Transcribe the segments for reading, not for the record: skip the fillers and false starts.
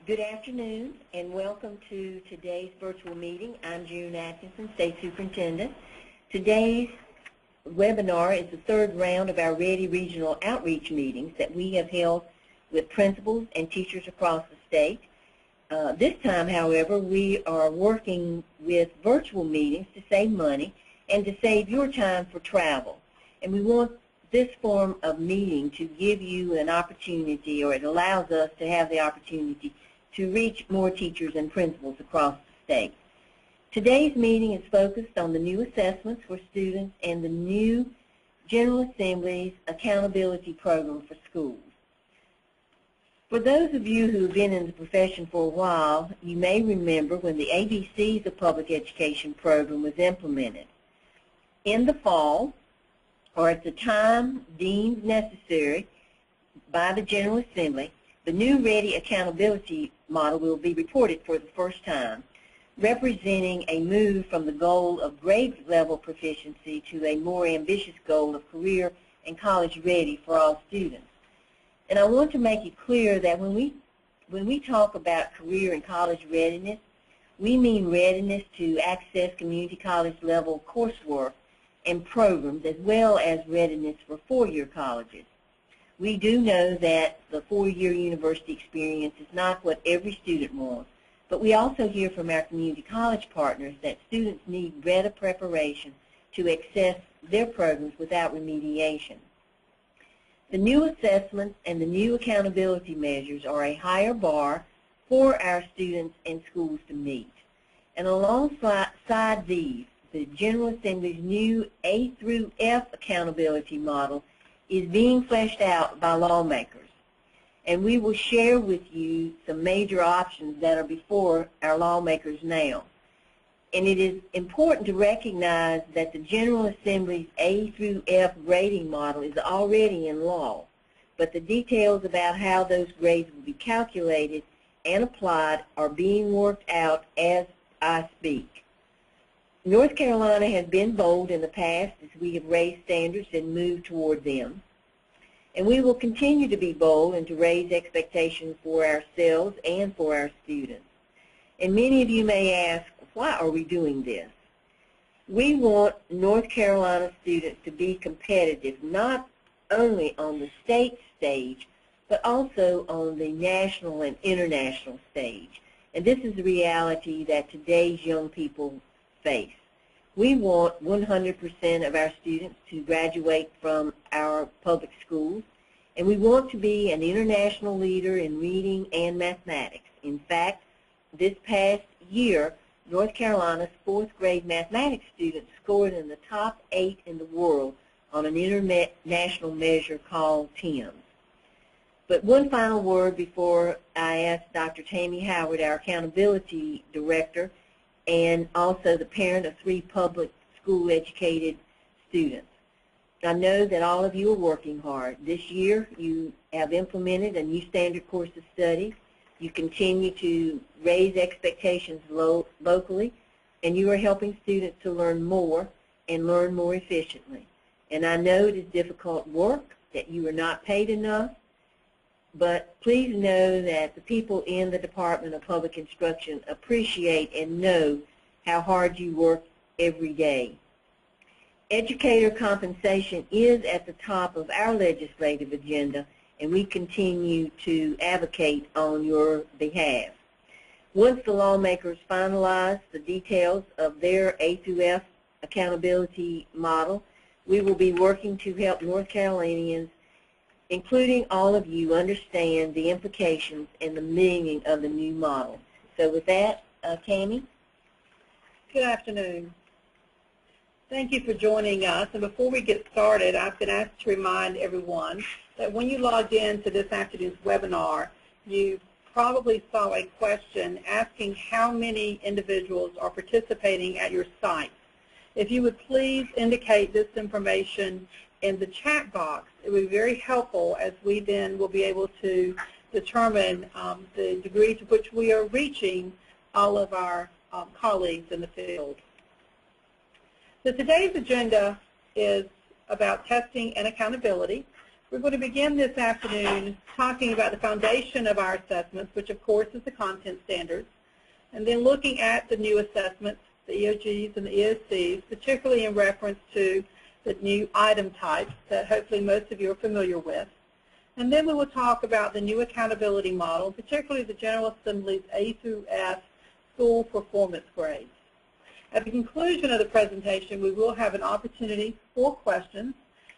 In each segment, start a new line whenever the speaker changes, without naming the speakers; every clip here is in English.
Good afternoon and welcome to today's virtual meeting. I'm June Atkinson, State Superintendent. Today's webinar is the third round of our READY Regional Outreach meetings that we have held with principals and teachers across the state. This time, however, we are working with virtual meetings to save money and to save your time for travel. And we want this form of meeting to give you an opportunity, or it allows us to have the opportunity to reach more teachers and principals across the state. Today's meeting is focused on the new assessments for students and the new General Assembly's accountability program for schools. For those of you who have been in the profession for a while, you may remember when the ABCs of Public Education program was implemented. In the fall, or at the time deemed necessary by the General Assembly, the new READY accountability model will be reported for the first time, representing a move from the goal of grade level proficiency to a more ambitious goal of career and college ready for all students. And I want to make it clear that when we talk about career and college readiness, we mean readiness to access community college level coursework and programs, as well as readiness for four-year colleges. We do know that the four-year university experience is not what every student wants, but we also hear from our community college partners that students need better preparation to access their programs without remediation. The new assessments and the new accountability measures are a higher bar for our students and schools to meet. And alongside these, the General Assembly's new A through F accountability model is being fleshed out by lawmakers. And we will share with you some major options that are before our lawmakers now. And it is important to recognize that the General Assembly's A through F grading model is already in law, but the details about how those grades will be calculated and applied are being worked out as I speak. North Carolina has been bold in the past as we have raised standards and moved toward them. And we will continue to be bold and to raise expectations for ourselves and for our students. And many of you may ask, why are we doing this? We want North Carolina students to be competitive not only on the state stage, but also on the national and international stage. And this is the reality that today's young people face. We want 100% of our students to graduate from our public schools, and we want to be an international leader in reading and mathematics. In fact, this past year, North Carolina's fourth grade mathematics students scored in the top 8 in the world on an international measure called TIMS. But one final word before I ask Dr. Tammy Howard, our accountability director, and also the parent of 3 public school educated students. I know that all of you are working hard. This year you have implemented a new standard course of study. You continue to raise expectations locally, and you are helping students to learn more and learn more efficiently. And I know it is difficult work, that you are not paid enough, but please know that the people in the Department of Public Instruction appreciate and know how hard you work every day. Educator compensation is at the top of our legislative agenda, and we continue to advocate on your behalf. Once the lawmakers finalize the details of their A through F accountability model, we will be working to help North Carolinians, including all of you, understand the implications and the meaning of the new model. So with that, Tammy.
Good afternoon. Thank you for joining us. And before we get started, I've been asked to remind everyone that when you logged in to this afternoon's webinar, you probably saw a question asking how many individuals are participating at your site. If you would please indicate this information in the chat box, it would be very helpful, as we then will be able to determine the degree to which we are reaching all of our colleagues in the field. So today's agenda is about testing and accountability. We're going to begin this afternoon talking about the foundation of our assessments, which of course is the content standards, and then looking at the new assessments, the EOGs and the EOCs, particularly in reference to the new item types that hopefully most of you are familiar with. And then we will talk about the new accountability model, particularly the General Assembly's A through F school performance grades. At the conclusion of the presentation, we will have an opportunity for questions,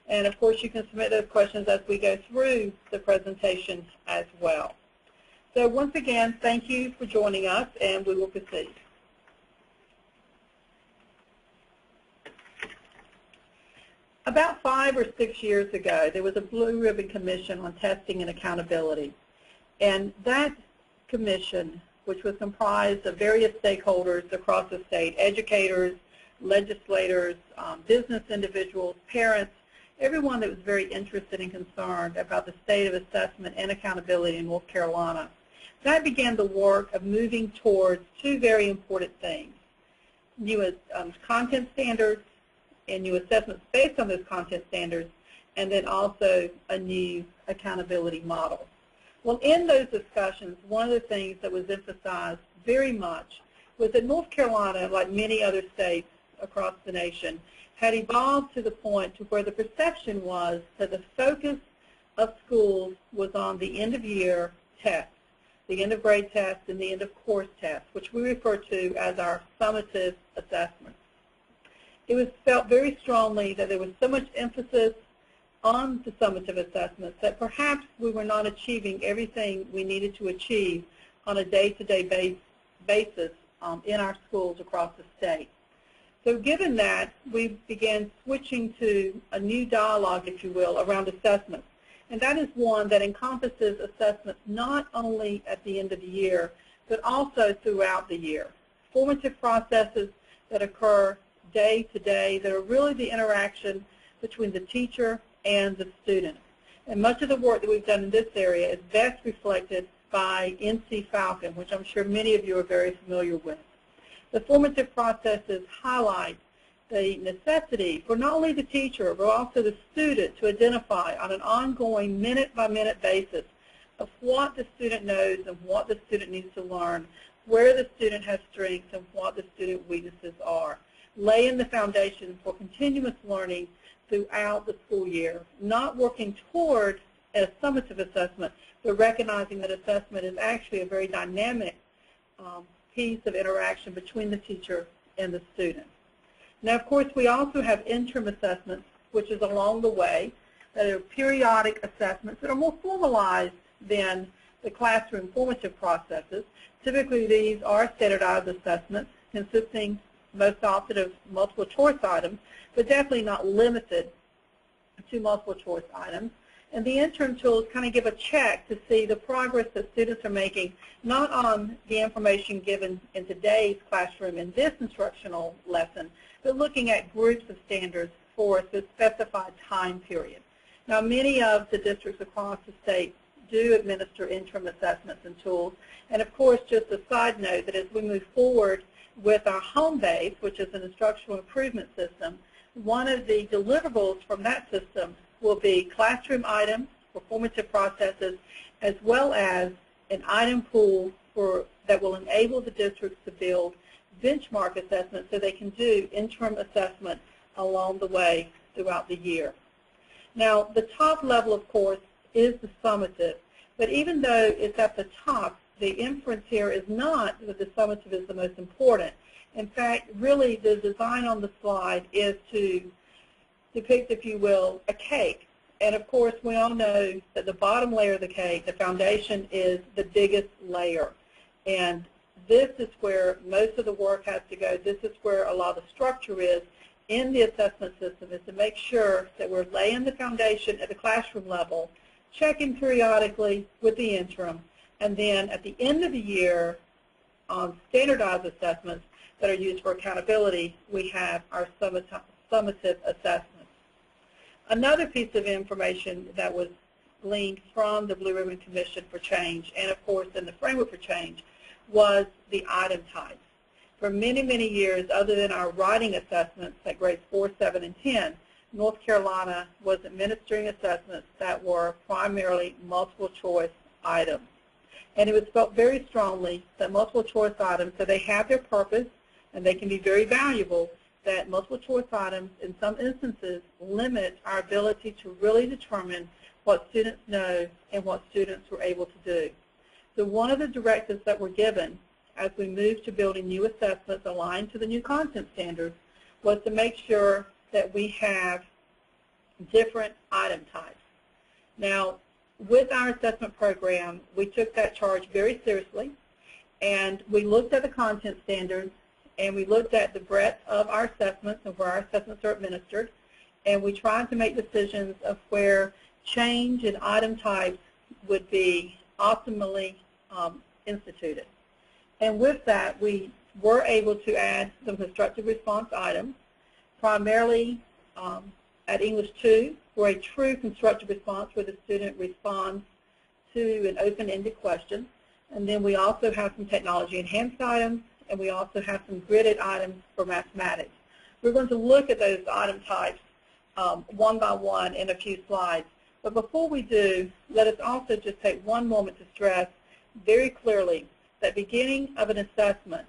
and of course you can submit those questions as we go through the presentation as well. So once again, thank you for joining us, and we will proceed. About 5 or 6 years ago, there was a Blue Ribbon Commission on Testing and Accountability, and that commission, which was comprised of various stakeholders across the state, educators, legislators, business individuals, parents, everyone that was very interested and concerned about the state of assessment and accountability in North Carolina. That began the work of moving towards two very important things: new content standards and new assessments based on those content standards, and then also a new accountability model. Well, in those discussions, one of the things that was emphasized very much was that North Carolina, like many other states across the nation, had evolved to the point to where the perception was that the focus of schools was on the end-of-year tests, the end-of-grade tests and the end-of-course tests, which we refer to as our summative assessments. It was felt very strongly that there was so much emphasis on the summative assessments that perhaps we were not achieving everything we needed to achieve on a day-to-day basis in our schools across the state. So given that, we began switching to a new dialogue, if you will, around assessments. And that is one that encompasses assessments not only at the end of the year, but also throughout the year. Formative processes that occur day to day that are really the interaction between the teacher and the student. And much of the work that we've done in this area is best reflected by NC Falcon, which I'm sure many of you are very familiar with. The formative processes highlight the necessity for not only the teacher, but also the student to identify on an ongoing minute-by-minute basis of what the student knows and what the student needs to learn, where the student has strengths and what the student weaknesses are, laying the foundation for continuous learning throughout the school year, not working toward a summative assessment, but recognizing that assessment is actually a very dynamic piece of interaction between the teacher and the student. Now, of course, we also have interim assessments, which is along the way, that are periodic assessments that are more formalized than the classroom formative processes. Typically, these are standardized assessments consisting most often of multiple choice items, but definitely not limited to multiple choice items. And the interim tools kind of give a check to see the progress that students are making, not on the information given in today's classroom in this instructional lesson, but looking at groups of standards for a specified time period. Now, many of the districts across the state do administer interim assessments and tools. And of course, just a side note that as we move forward with our home base, which is an instructional improvement system, one of the deliverables from that system will be classroom items for formative processes, as well as an item pool that will enable the districts to build benchmark assessments so they can do interim assessment along the way throughout the year. Now, the top level, of course, is the summative, but even though it's at the top, the inference here is not that the summative is the most important. In fact, really, the design on the slide is to depict, if you will, a cake. And of course, we all know that the bottom layer of the cake, the foundation, is the biggest layer. And this is where most of the work has to go. This is where a lot of the structure is in the assessment system, is to make sure that we're laying the foundation at the classroom level, checking periodically with the interim, and then at the end of the year, on standardized assessments that are used for accountability, we have our summative assessments. Another piece of information that was gleaned from the Blue Ribbon Commission for Change, and of course in the Framework for Change, was the item types. For many, many years, other than our writing assessments at grades 4, 7, and 10, North Carolina was administering assessments that were primarily multiple choice items. And it was felt very strongly that multiple choice items, so they have their purpose and they can be very valuable, that multiple choice items in some instances limit our ability to really determine what students know and what students were able to do. So one of the directives that were given as we moved to building new assessments aligned to the new content standards was to make sure that we have different item types. Now, with our assessment program, we took that charge very seriously, and we looked at the content standards, and we looked at the breadth of our assessments and where our assessments are administered, and we tried to make decisions of where change in item types would be optimally instituted. And with that, we were able to add some constructive response items, primarily at English 2, for a true constructive response where the student responds to an open-ended question. And then we also have some technology-enhanced items, and we also have some gridded items for mathematics. We're going to look at those item types one by one in a few slides. But before we do, let us also just take one moment to stress very clearly that beginning of an assessment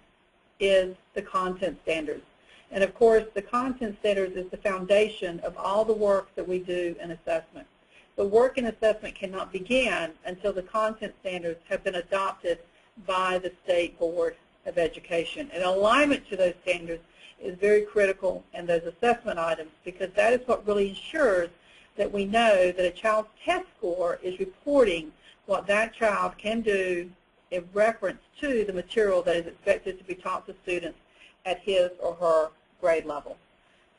is the content standards. And of course, the content standards is the foundation of all the work that we do in assessment. The work in assessment cannot begin until the content standards have been adopted by the State Board of Education. And alignment to those standards is very critical in those assessment items, because that is what really ensures that we know that a child's test score is reporting what that child can do in reference to the material that is expected to be taught to students at his or her grade level.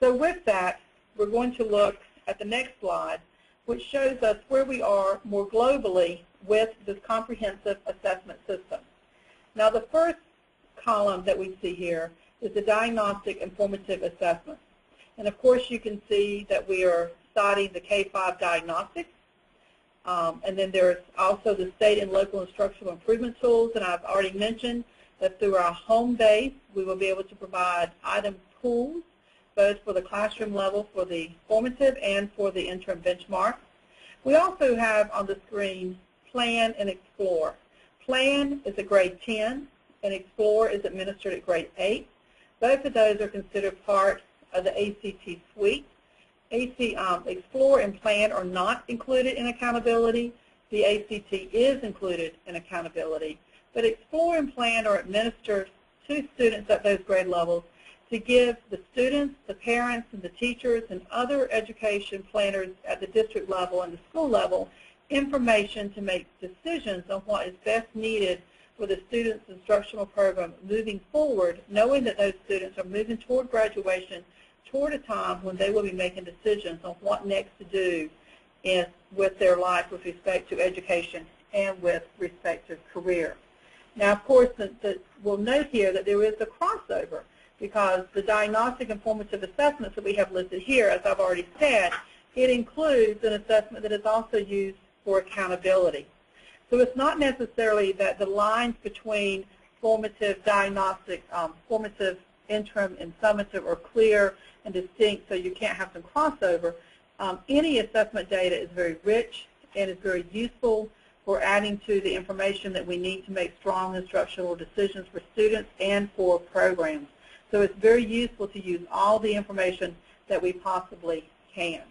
So with that, we're going to look at the next slide, which shows us where we are more globally with this comprehensive assessment system. Now, the first column that we see here is the diagnostic and formative assessment. And of course, you can see that we are citing the K-5 diagnostics. And then there's also the state and local instructional improvement tools, and I've already mentioned that through our home base, we will be able to provide item pools, both for the classroom level for the formative and for the interim benchmark. We also have on the screen Plan and Explore. Plan is at grade 10, and Explore is administered at grade 8. Both of those are considered part of the ACT suite. Explore and Plan are not included in accountability. The ACT is included in accountability. But Explore and Plan are administered to students at those grade levels to give the students, the parents, and the teachers and other education planners at the district level and the school level information to make decisions on what is best needed for the students' instructional program moving forward, knowing that those students are moving toward graduation, toward a time when they will be making decisions on what next to do with their life with respect to education and with respect to career. Now, of course, we'll note here that there is a crossover, because the diagnostic and formative assessments that we have listed here, as I've already said, it includes an assessment that is also used for accountability. So it's not necessarily that the lines between formative, diagnostic, formative, interim, and summative are clear and distinct, so you can't have some crossover. Any assessment data is very rich and is very useful for adding to the information that we need to make strong instructional decisions for students and for programs. So it's very useful to use all the information that we possibly can.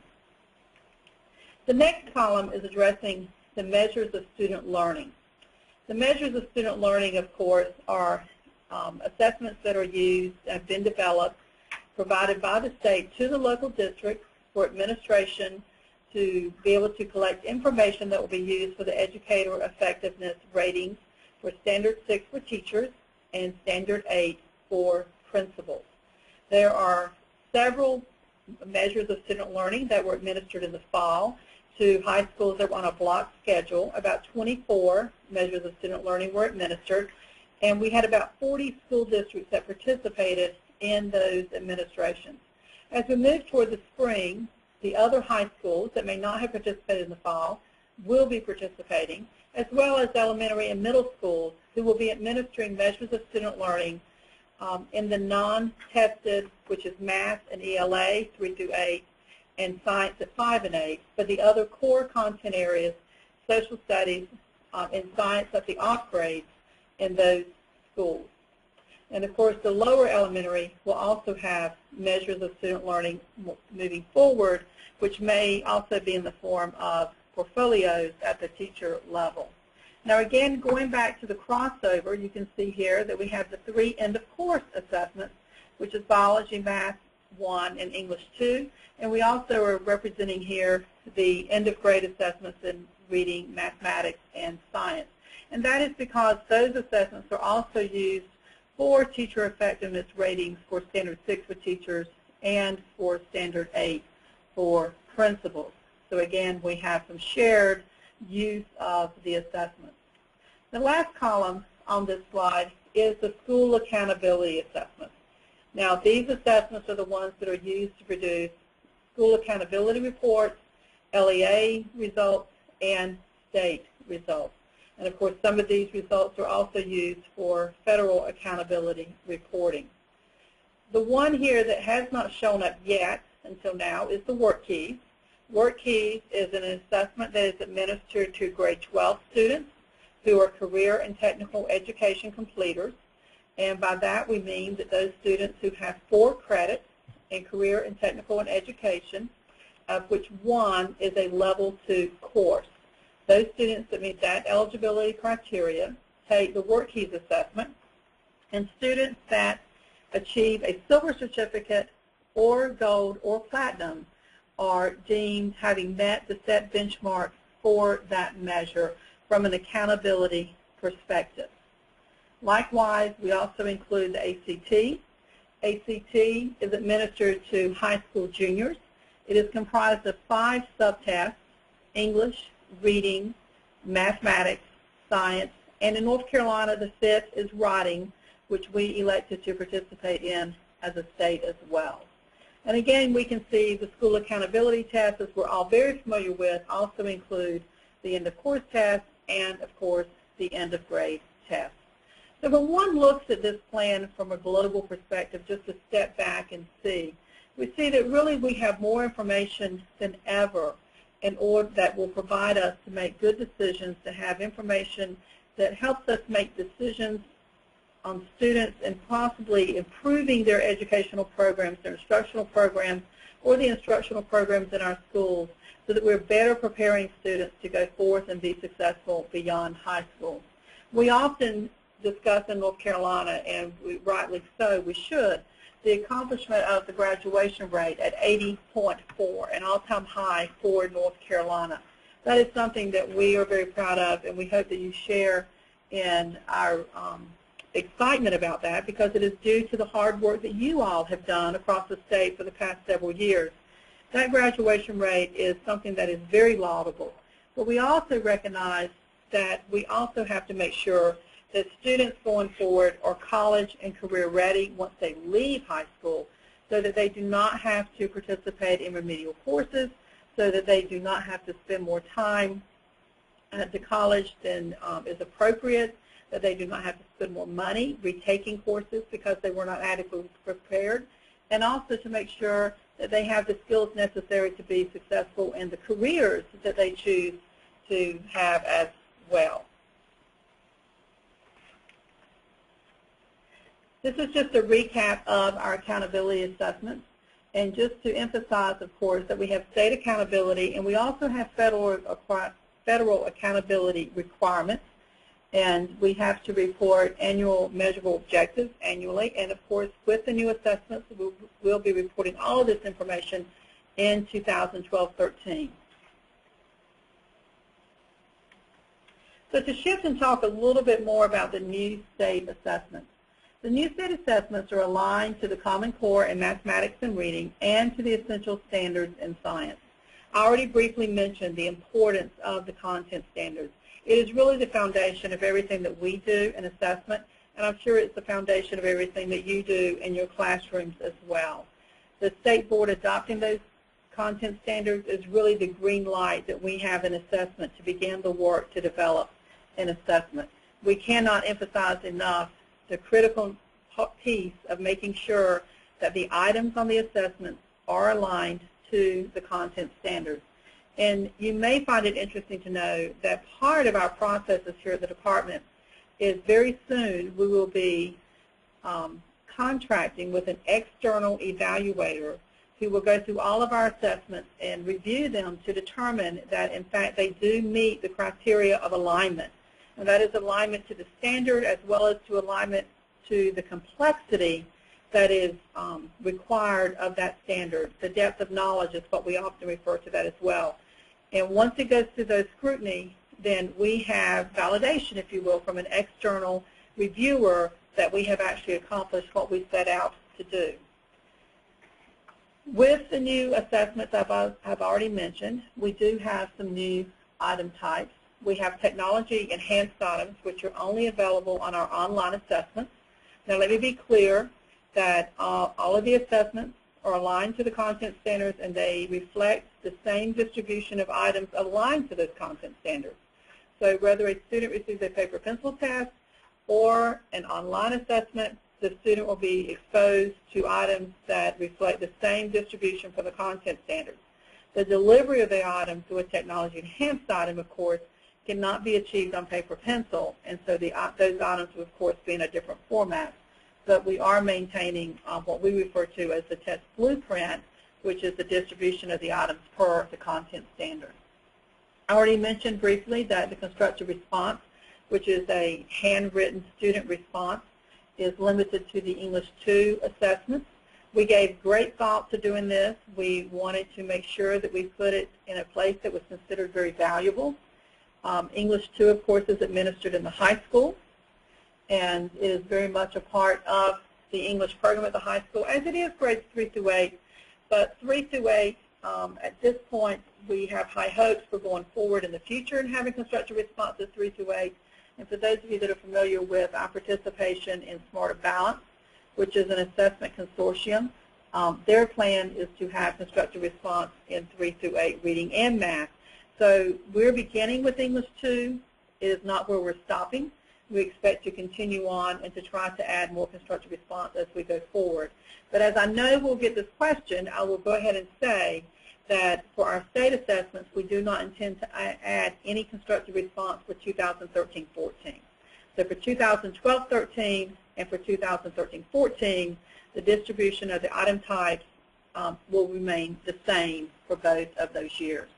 The next column is addressing the measures of student learning. The measures of student learning, of course, are assessments that are used and have been developed, provided by the state to the local districts for administration to be able to collect information that will be used for the educator effectiveness ratings for Standard 6 for teachers and Standard 8 for principals. There are several measures of student learning that were administered in the fall to high schools that were on a block schedule. About 24 measures of student learning were administered, and we had about 40 school districts that participated in those administrations. As we move toward the spring, the other high schools that may not have participated in the fall will be participating, as well as elementary and middle schools who will be administering measures of student learning in the non-tested, which is math and ELA 3 through 8, and science at 5 and 8, but the other core content areas, social studies and science at the off grades in those schools. And of course, the lower elementary will also have measures of student learning moving forward, which may also be in the form of portfolios at the teacher level. Now again, going back to the crossover, you can see here that we have the 3 end-of-course assessments, which is biology, math 1, and English 2. And we also are representing here the end-of-grade assessments in reading, mathematics, and science. And that is because those assessments are also used for teacher effectiveness ratings for Standard 6 for teachers and for Standard 8 for principals. So again, we have some shared use of the assessments. The last column on this slide is the school accountability assessments. Now, these assessments are the ones that are used to produce school accountability reports, LEA results, and state results. And of course, some of these results are also used for federal accountability reporting. The one here that has not shown up yet until now is the Work Keys. Work Keys is an assessment that is administered to grade 12 students who are career and technical education completers. And by that we mean that those students who have 4 credits in career and technical and education, of which 1 is a level 2 course. Those students that meet that eligibility criteria take the Work Keys assessment, and students that achieve a silver certificate or gold or platinum are deemed having met the set benchmark for that measure from an accountability perspective. Likewise, we also include the ACT. ACT is administered to high school juniors. It is comprised of 5 subtasks: English, reading, mathematics, science, and in North Carolina the 5th is writing, which we elected to participate in as a state as well. And again, we can see the school accountability tests, as we're all very familiar with, also include the end-of-course test and, of course, the end-of-grade test. So when one looks at this plan from a global perspective, just to step back and see, we see that really we have more information than ever in order that will provide us to make good decisions, to have information that helps us make decisions on students and possibly improving their educational programs, their instructional programs, or the instructional programs in our schools, so that we're better preparing students to go forth and be successful beyond high school. We often discuss in North Carolina, and rightly so, we should, the accomplishment of the graduation rate at 80.4, an all-time high for North Carolina. That is something that we are very proud of, and we hope that you share in our excitement about that, because it is due to the hard work that you all have done across the state for the past several years. That graduation rate is something that is very laudable, but we also recognize that we also have to make sure that students going forward are college and career ready once they leave high school, so that they do not have to participate in remedial courses, so that they do not have to spend more time at the college than is appropriate, that they do not have to spend more money retaking courses because they were not adequately prepared, and also to make sure that they have the skills necessary to be successful in the careers that they choose to have as well. This is just a recap of our accountability assessments, and just to emphasize, of course, that we have state accountability, and we also have federal accountability requirements, and we have to report annual measurable objectives annually, and of course, with the new assessments, we'll be reporting all of this information in 2012-13. So to shift and talk a little bit more about the new state assessments. The new state assessments are aligned to the Common Core in mathematics and reading and to the essential standards in science. I already briefly mentioned the importance of the content standards. It is really the foundation of everything that we do in assessment, and I'm sure it's the foundation of everything that you do in your classrooms as well. The state board adopting those content standards is really the green light that we have in assessment to begin the work to develop an assessment. We cannot emphasize enough the critical piece of making sure that the items on the assessments are aligned to the content standards. And you may find it interesting to know that part of our processes here at the department is very soon we will be contracting with an external evaluator who will go through all of our assessments and review them to determine that, in fact, they do meet the criteria of alignment. And that is alignment to the standard as well as to alignment to the complexity that is required of that standard. The depth of knowledge is what we often refer to that as well. And once it goes through those scrutiny, then we have validation, if you will, from an external reviewer that we have actually accomplished what we set out to do. With the new assessments I've already mentioned, we do have some new item types. We have technology-enhanced items, which are only available on our online assessments. Now, let me be clear that all of the assessments are aligned to the content standards, and they reflect the same distribution of items aligned to those content standards. So whether a student receives a paper-pencil test or an online assessment, the student will be exposed to items that reflect the same distribution for the content standards. The delivery of the item through a technology-enhanced item, of course, cannot be achieved on paper-pencil, and so those items will, of course, be in a different format. But we are maintaining what we refer to as the test blueprint, which is the distribution of the items per the content standard. I already mentioned briefly that the constructive response, which is a handwritten student response, is limited to the English 2 assessments. We gave great thought to doing this. We wanted to make sure that we put it in a place that was considered very valuable. English 2, of course, is administered in the high school, and it is very much a part of the English program at the high school, as it is grades 3 through 8. But 3 through 8, at this point, we have high hopes for going forward in the future and having constructive responses 3 through 8. And for those of you that are familiar with our participation in Smarter Balance, which is an assessment consortium, their plan is to have constructive response in 3 through 8 reading and math. So we're beginning with English 2. It is not where we're stopping. We expect to continue on and to try to add more constructive response as we go forward. But as I know we'll get this question, I will go ahead and say that for our state assessments, we do not intend to add any constructive response for 2013-14. So for 2012-13 and for 2013-14, the distribution of the item types will remain the same for both of those years.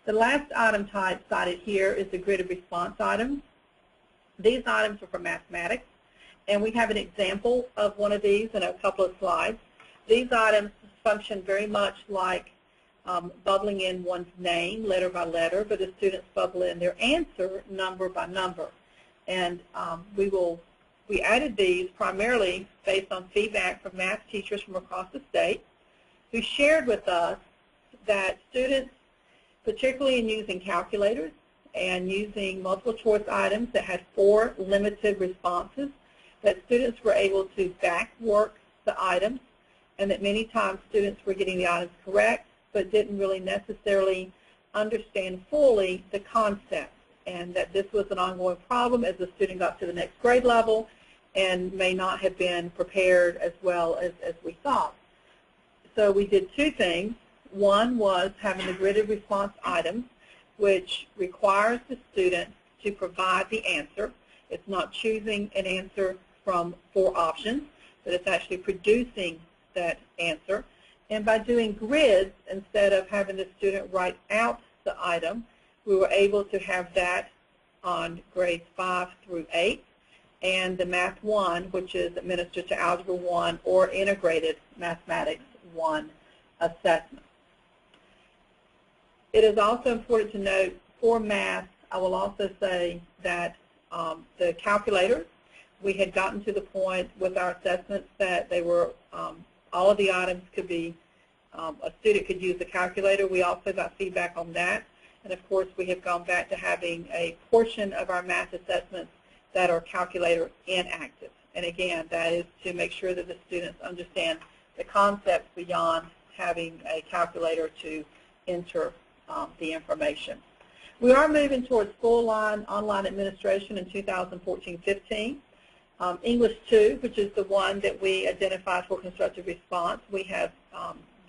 The last item type cited here is the gridded response items. These items are for mathematics, and we have an example of one of these in a couple of slides. These items function very much like bubbling in one's name letter by letter, but the students bubble in their answer number by number. And we added these primarily based on feedback from math teachers from across the state who shared with us that students, particularly in using calculators and using multiple choice items that had 4 limited responses, that students were able to back work the items, and that many times students were getting the items correct but didn't really necessarily understand fully the concept, and that this was an ongoing problem as the student got to the next grade level and may not have been prepared as well as we thought. So we did 2 things. One was having the gridded response items, which requires the student to provide the answer. It's not choosing an answer from 4 options, but it's actually producing that answer. And by doing grids, instead of having the student write out the item, we were able to have that on grades 5 through 8, and the Math 1, which is administered to Algebra 1 or Integrated Mathematics 1 assessment. It is also important to note for math, I will also say that the calculators, we had gotten to the point with our assessments that they were, all of the items could be, a student could use the calculator. We also got feedback on that. And of course, we have gone back to having a portion of our math assessments that are calculator inactive. And again, that is to make sure that the students understand the concepts beyond having a calculator to enter the information. We are moving towards full-line online administration in 2014-15. English 2, which is the one that we identified for constructive response, we have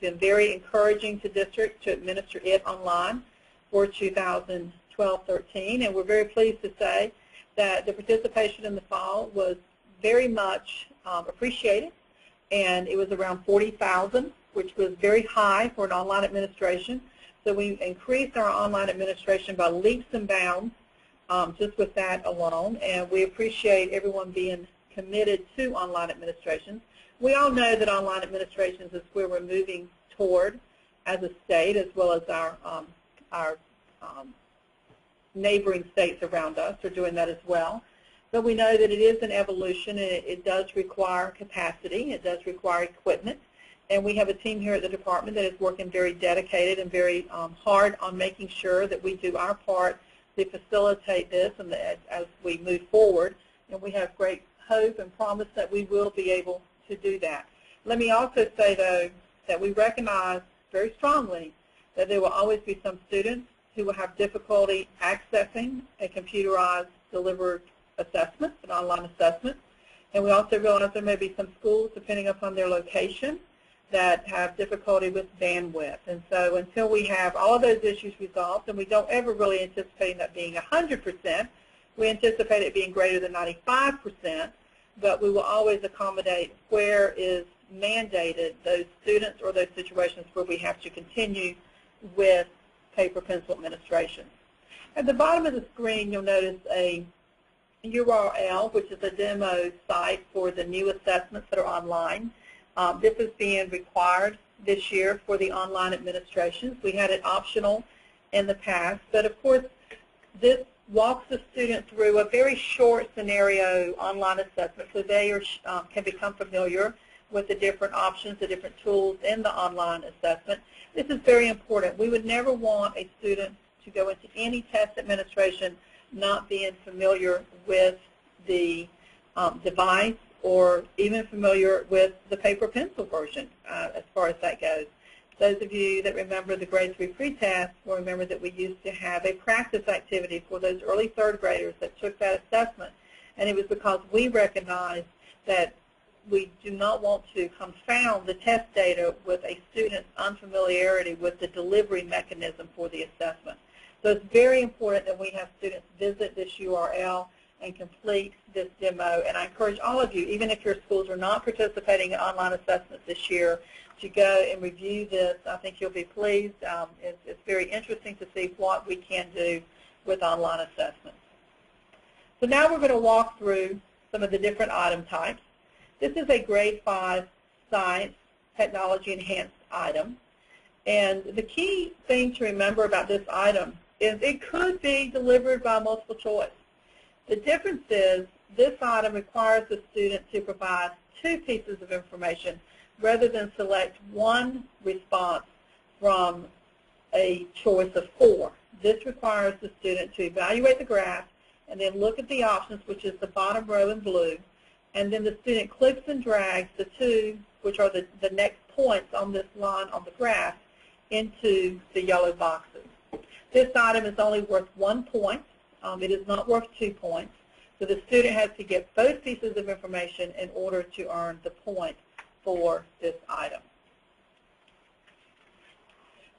been very encouraging to districts to administer it online for 2012-13, and we're very pleased to say that the participation in the fall was very much appreciated, and it was around 40,000, which was very high for an online administration. So we increased our online administration by leaps and bounds just with that alone, and we appreciate everyone being committed to online administrations. We all know that online administrations is where we're moving toward as a state, as well as our neighboring states around us are doing that as well. But we know that it is an evolution, and it does require capacity. It does require equipment. And we have a team here at the department that is working very dedicated and very hard on making sure that we do our part to facilitate this and as we move forward. And we have great hope and promise that we will be able to do that. Let me also say, though, that we recognize very strongly that there will always be some students who will have difficulty accessing a computerized delivered assessment, an online assessment. And we also realize there may be some schools, depending upon their location, that have difficulty with bandwidth. And so until we have all of those issues resolved, and we don't ever really anticipate that being 100%, we anticipate it being greater than 95%, but we will always accommodate where is mandated those students or those situations where we have to continue with paper pencil administration. At the bottom of the screen, you'll notice a URL, which is a demo site for the new assessments that are online. This is being required this year for the online administrations. We had it optional in the past, but of course this walks the student through a very short scenario online assessment so they can become familiar with the different options, the different tools in the online assessment. This is very important. We would never want a student to go into any test administration not being familiar with the device or even familiar with the paper pencil version as far as that goes. Those of you that remember the grade 3 pretest will remember that we used to have a practice activity for those early third graders that took that assessment, and it was because we recognized that we do not want to confound the test data with a student's unfamiliarity with the delivery mechanism for the assessment. So it's very important that we have students visit this URL and complete this demo. And I encourage all of you, even if your schools are not participating in online assessments this year, to go and review this. I think you'll be pleased. It's very interesting to see what we can do with online assessments. So now we're going to walk through some of the different item types. This is a grade 5 science technology enhanced item. And the key thing to remember about this item is it could be delivered by multiple choice. The difference is this item requires the student to provide 2 pieces of information rather than select one response from a choice of 4. This requires the student to evaluate the graph and then look at the options, which is the bottom row in blue, and then the student clicks and drags the 2, which are the next points on this line on the graph, into the yellow boxes. This item is only worth 1 point. It is not worth 2 points. So the student has to get both pieces of information in order to earn the point for this item.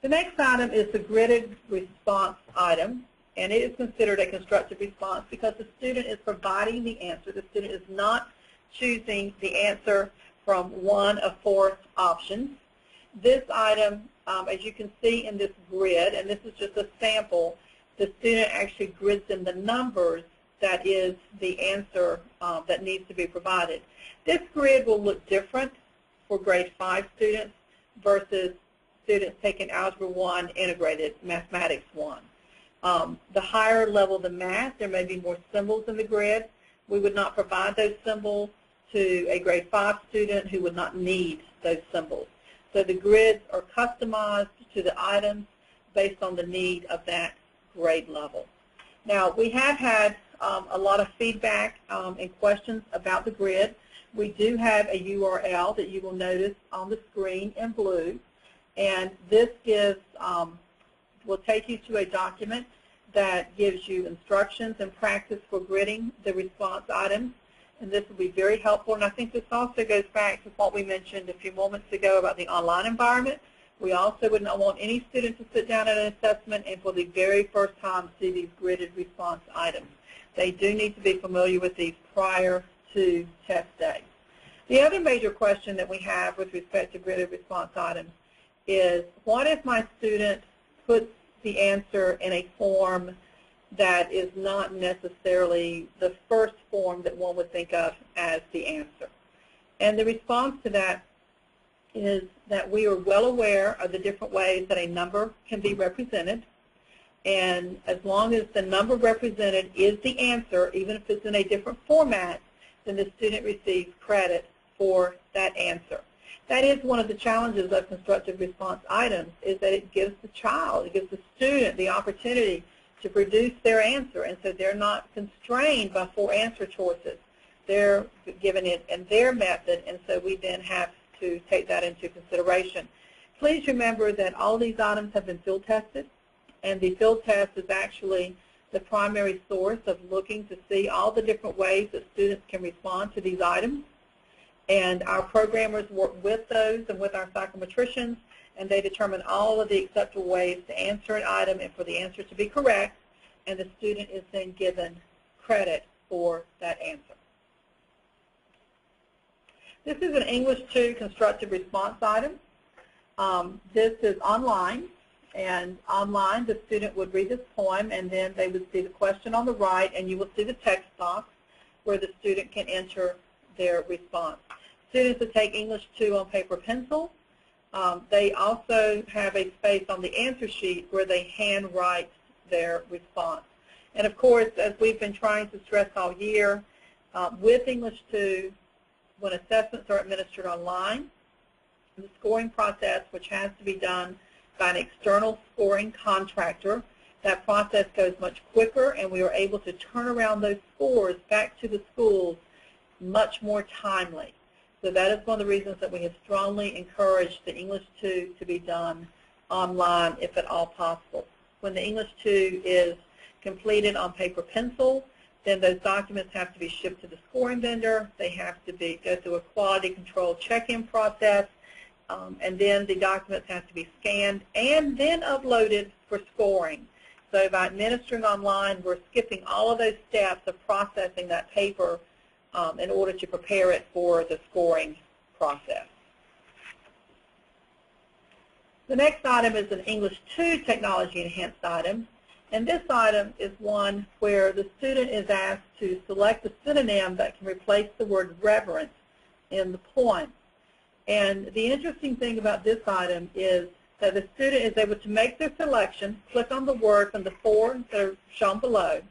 The next item is the gridded response item, and it is considered a constructive response because the student is providing the answer. The student is not choosing the answer from one of 4 options. This item, as you can see in this grid, and this is just a sample, the student actually grids in the numbers that is the answer that needs to be provided. This grid will look different for grade 5 students versus students taking Algebra 1 Integrated Mathematics 1. The higher level the math, there may be more symbols in the grid. We would not provide those symbols to a grade 5 student who would not need those symbols. So the grids are customized to the items based on the need of that grade level. Now, we have had a lot of feedback and questions about the grid. We do have a URL that you will notice on the screen in blue, and this gives, will take you to a document that gives you instructions and practice for gridding the response items. and this will be very helpful. And I think this also goes back to what we mentioned a few moments ago about the online environment. We also would not want any student to sit down at an assessment and for the very first time see these gridded response items. They do need to be familiar with these prior to test day. The other major question that we have with respect to gridded response items is, what if my student puts the answer in a form that is not necessarily the first form that one would think of as the answer? And the response to that is that we are well aware of the different ways that a number can be represented, and as long as the number represented is the answer, even if it's in a different format, then the student receives credit for that answer. That is one of the challenges of constructive response items, is that it gives the child, it gives the student the opportunity to produce their answer, and so they're not constrained by 4 answer choices. They're given it in their method, and so we then have to take that into consideration. Please remember that all these items have been field tested, and the field test is actually the primary source of looking to see all the different ways that students can respond to these items. And our programmers work with those and with our psychometricians, and they determine all of the acceptable ways to answer an item and for the answer to be correct, and the student is then given credit for that answer. This is an English 2 constructive response item. This is online, and online the student would read this poem, and then they would see the question on the right, and you will see the text box where the student can enter their response. Students that take English 2 on paper pencil, they also have a space on the answer sheet where they handwrite their response. And of course, as we've been trying to stress all year, with English 2, when assessments are administered online, the scoring process, which has to be done by an external scoring contractor, that process goes much quicker, and we are able to turn around those scores back to the schools much more timely. So that is one of the reasons that we have strongly encouraged the English 2 to be done online if at all possible. When the English 2 is completed on paper pencil, then those documents have to be shipped to the scoring vendor. They have to go through a quality control check-in process, and then the documents have to be scanned and then uploaded for scoring. So by administering online, we're skipping all of those steps of processing that paper in order to prepare it for the scoring process. The next item is an English 2 technology enhanced item. And this item is one where the student is asked to select a synonym that can replace the word reverent in the poem. And the interesting thing about this item is that the student is able to make their selection, click on the word from the 4 that are shown below,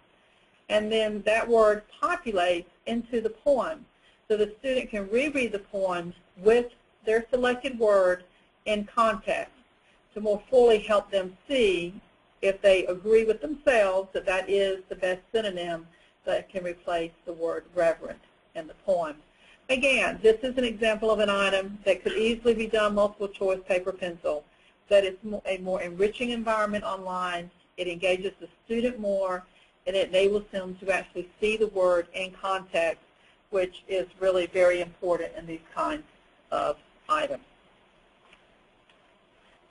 and then that word populates into the poem. So the student can reread the poem with their selected word in context to more fully help them see if they agree with themselves that that is the best synonym that can replace the word reverent in the poem. Again, this is an example of an item that could easily be done multiple choice paper pencil, that it's a more enriching environment online. It engages the student more, and it enables them to actually see the word in context, which is really very important in these kinds of items.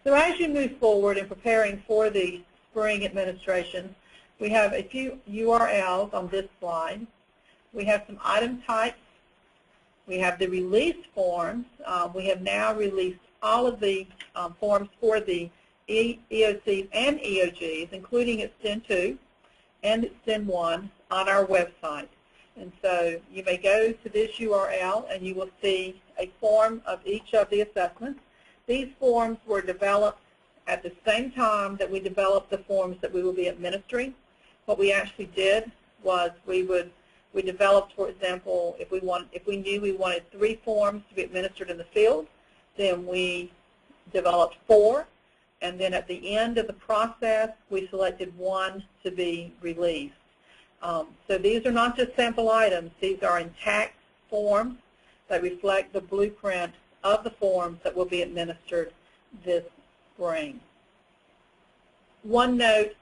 So as you move forward in preparing for the spring administration, we have a few URLs on this slide. We have some item types. We have the release forms. We have now released all of the forms for the EOCs and EOGs, including Extend 2 and Extend 1 on our website. And so you may go to this URL and you will see a form of each of the assessments. These forms were developed at the same time that we developed the forms that we will be administering. What we actually did was we developed, for example, if we knew we wanted 3 forms to be administered in the field, then we developed 4, and then at the end of the process, we selected 1 to be released. So these are not just sample items. These are intact forms that reflect the blueprint of the forms that will be administered this spring. One note,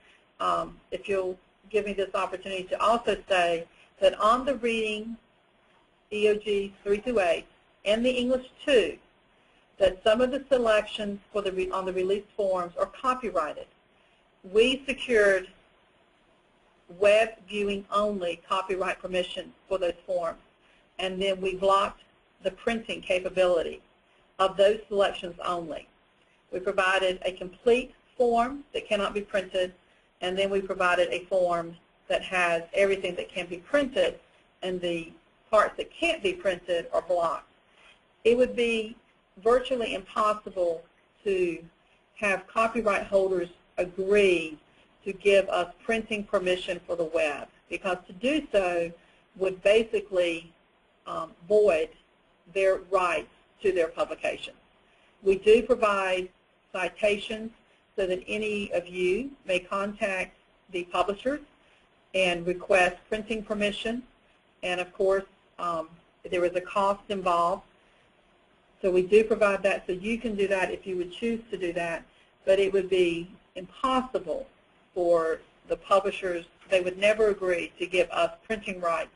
if you'll give me this opportunity to also say that on the reading EOG 3 through 8, and the English 2, that some of the selections for on the release forms are copyrighted. We secured web viewing only copyright permission for those forms, and then we blocked the printing capability of those selections only. We provided a complete form that cannot be printed, and then we provided a form that has everything that can be printed, and the parts that can't be printed are blocked. It would be virtually impossible to have copyright holders agree to give us printing permission for the web, because to do so would basically void their rights to their publication. We do provide citations so that any of you may contact the publishers and request printing permission, and of course there is a cost involved. So we do provide that, so you can do that if you would choose to do that, but it would be impossible for the publishers. They would never agree to give us printing rights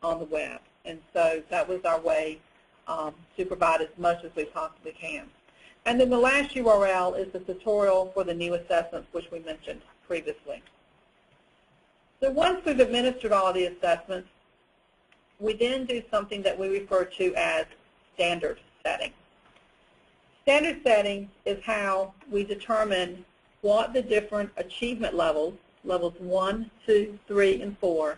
on the web, and so that was our way to provide as much as we possibly can. And then the last URL is the tutorial for the new assessments, which we mentioned previously. So once we've administered all the assessments, we then do something that we refer to as standard setting. Standard setting is how we determine what the different achievement levels, levels 1, 2, 3, and 4,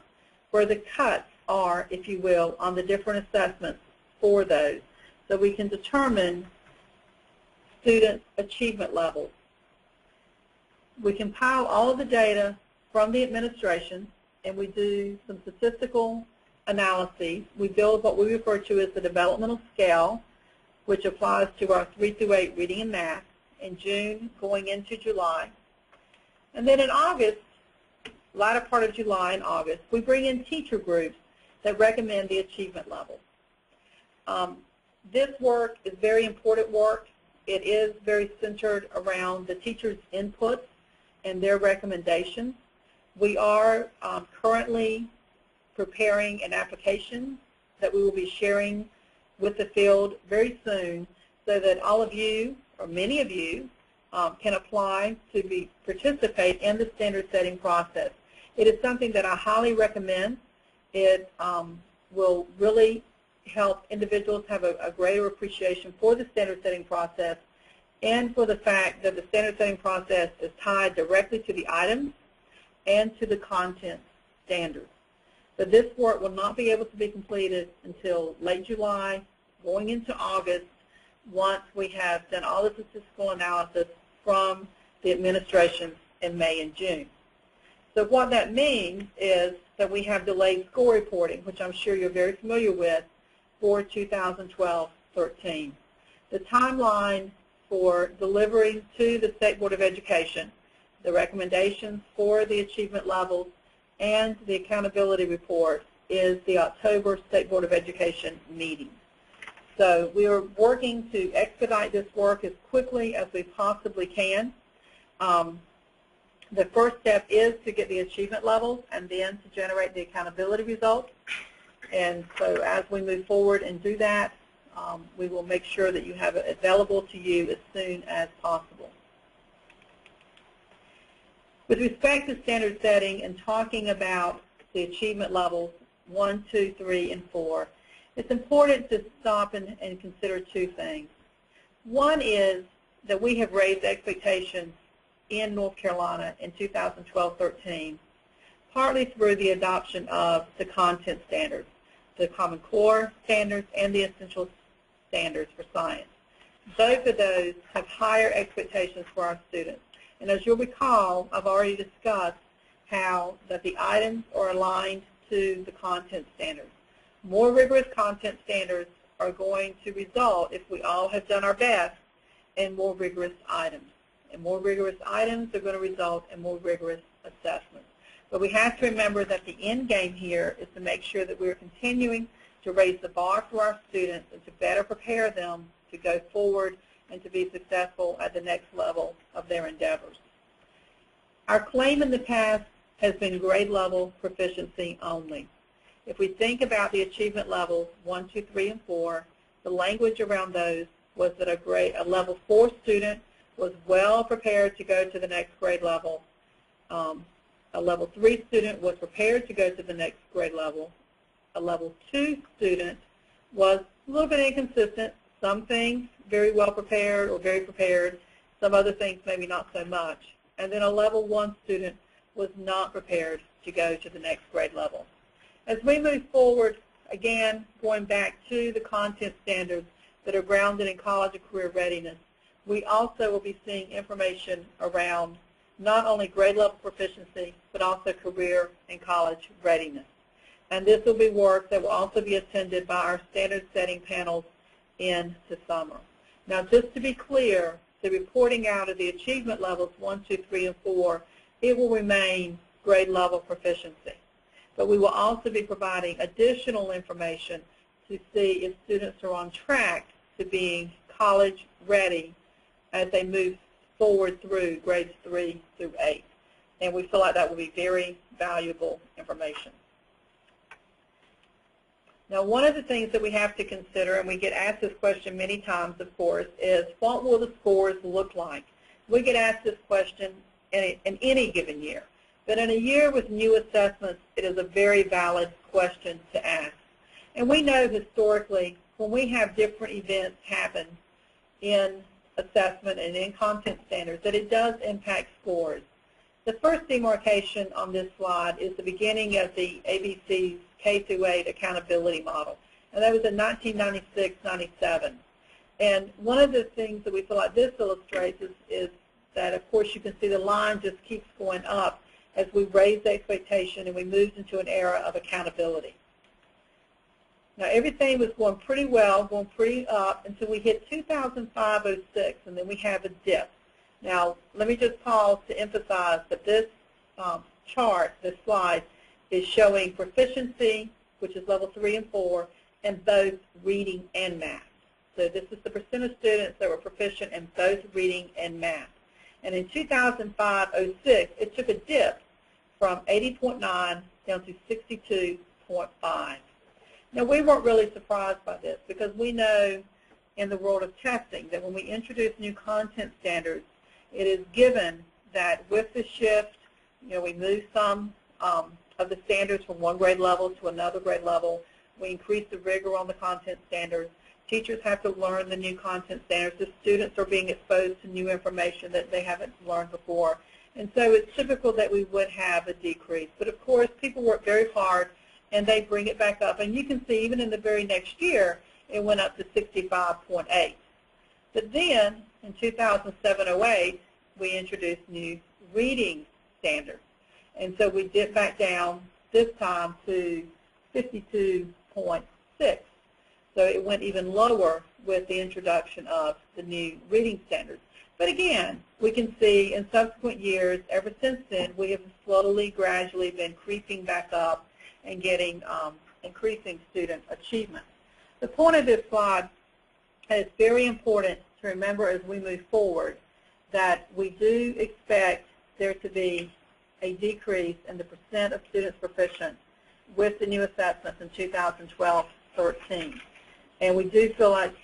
where the cuts are, if you will, on the different assessments for those. So we can determine student achievement levels. We compile all of the data from the administration, and we do some statistical analyses. We build what we refer to as the developmental scale, which applies to our 3 through 8 reading and math in June going into July. And then in August, latter part of July and August, we bring in teacher groups that recommend the achievement level. This work is very important work. It is very centered around the teachers' input and their recommendations. We are currently preparing an application that we will be sharing with the field very soon, so that all of you, or many of you, can apply to participate in the standard setting process. It is something that I highly recommend. It will really help individuals have a greater appreciation for the standard setting process, and for the fact that the standard setting process is tied directly to the items and to the content standards. So this work will not be able to be completed until late July, going into August, once we have done all the statistical analysis from the administration in May and June. So what that means is that we have delayed score reporting, which I'm sure you're very familiar with, for 2012-13. The timeline for delivery to the State Board of Education, the recommendations for the achievement levels, and the accountability report is the October State Board of Education meeting. So we are working to expedite this work as quickly as we possibly can. The first step is to get the achievement levels and then to generate the accountability results. And so as we move forward and do that, we will make sure that you have it available to you as soon as possible. With respect to standard setting and talking about the achievement levels 1, 2, 3, and 4, it's important to stop and consider two things. One is that we have raised expectations in North Carolina in 2012-13, partly through the adoption of the content standards, the Common Core standards, and the Essential Standards for Science. Both of those have higher expectations for our students. And as you'll recall, I've already discussed how that the items are aligned to the content standards. More rigorous content standards are going to result, if we all have done our best, in more rigorous items. And more rigorous items are going to result in more rigorous assessments. But we have to remember that the end game here is to make sure that we're continuing to raise the bar for our students and to better prepare them to go forward and to be successful at the next level of their endeavors. Our claim in the past has been grade level proficiency only. If we think about the achievement levels 1, 2, 3, and 4, the language around those was that a level 4 student was well prepared to go to the next grade level. A level 3 student was prepared to go to the next grade level. A level 2 student was a little bit inconsistent. Some things very well prepared or very prepared. Some other things maybe not so much. And then a level 1 student was not prepared to go to the next grade level. As we move forward, again, going back to the content standards that are grounded in college and career readiness, we also will be seeing information around not only grade level proficiency, but also career and college readiness. And this will be work that will also be attended by our standard setting panels in the summer. Now, just to be clear, the reporting out of the achievement levels 1, 2, 3, and 4, it will remain grade level proficiency. But we will also be providing additional information to see if students are on track to being college ready as they move forward through grades 3 through 8. And we feel like that will be very valuable information. Now, one of the things that we have to consider, and we get asked this question many times, of course, is what will the scores look like? We get asked this question in any given year. But in a year with new assessments, it is a very valid question to ask. And we know historically when we have different events happen in assessment and in content standards that it does impact scores. The first demarcation on this slide is the beginning of the ABC's K through 8 accountability model. And that was in 1996-97. And one of the things that we feel like this illustrates is that, of course, you can see the line just keeps going up as we raise the expectation and we moved into an era of accountability. Now, everything was going pretty well, going pretty up until we hit 2005-06, and then we have a dip. Now, let me just pause to emphasize that this chart, this slide, is showing proficiency, which is level 3 and 4, in both reading and math. So this is the percent of students that were proficient in both reading and math. And in 2005-06, it took a dip from 80.9 down to 62.5. Now, we weren't really surprised by this because we know in the world of testing that when we introduce new content standards, it is given that with the shift, we move some of the standards from one grade level to another grade level. We increase the rigor on the content standards. Teachers have to learn the new content standards. The students are being exposed to new information that they haven't learned before. And so it's typical that we would have a decrease. But, of course, people work very hard, and they bring it back up. And you can see even in the very next year, it went up to 65.8. But then, in 2007-08, we introduced new reading standards. And so we dipped back down this time to 52.6. So it went even lower with the introduction of the new reading standards. But again, we can see in subsequent years, ever since then, we have slowly, gradually been creeping back up and getting increasing student achievement. The point of this slide is very important to remember as we move forward that we do expect there to be a decrease in the percent of students proficient with the new assessments in 2012-13. And we do feel like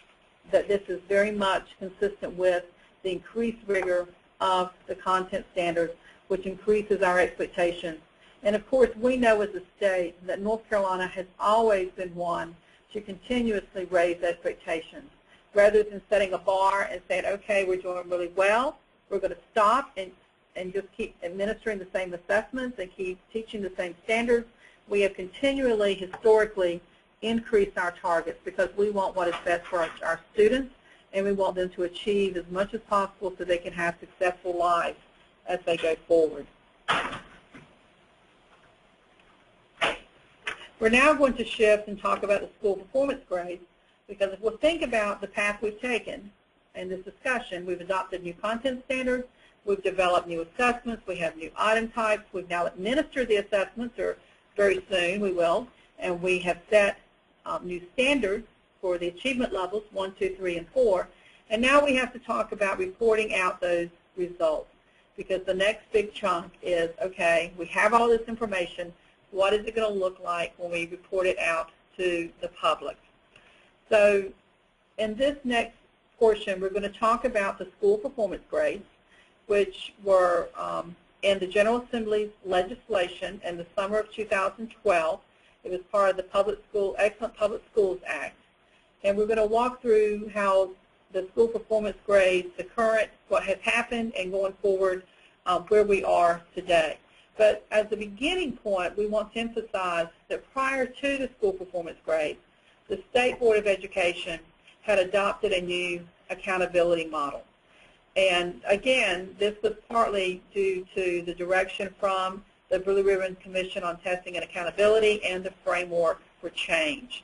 that this is very much consistent with the increased rigor of the content standards, which increases our expectations. And of course, we know as a state that North Carolina has always been one to continuously raise expectations. Rather than setting a bar and saying, okay, we're doing really well, we're going to stop and just keep administering the same assessments and keep teaching the same standards, we have continually, historically, increased our targets because we want what is best for our students, and we want them to achieve as much as possible so they can have successful lives as they go forward. We're now going to shift and talk about the school performance grades because if we'll think about the path we've taken in this discussion, we've adopted new content standards, we've developed new assessments, we have new item types, we've now administered the assessments, or very soon we will, and we have set new standards for the achievement levels 1, 2, 3, and 4. And now we have to talk about reporting out those results because the next big chunk is, okay, we have all this information, What is it going to look like when we report it out to the public? So in this next portion, we're going to talk about the school performance grades, which were in the General Assembly's legislation in the summer of 2012. It was part of the Excellent Public Schools Act. And we're going to walk through how the school performance grades, the current, what has happened, and going forward, where we are today. But as a beginning point, we want to emphasize that prior to the school performance grades, the State Board of Education had adopted a new accountability model. And again, this was partly due to the direction from the Blue Ribbon Commission on Testing and Accountability and the Framework for Change.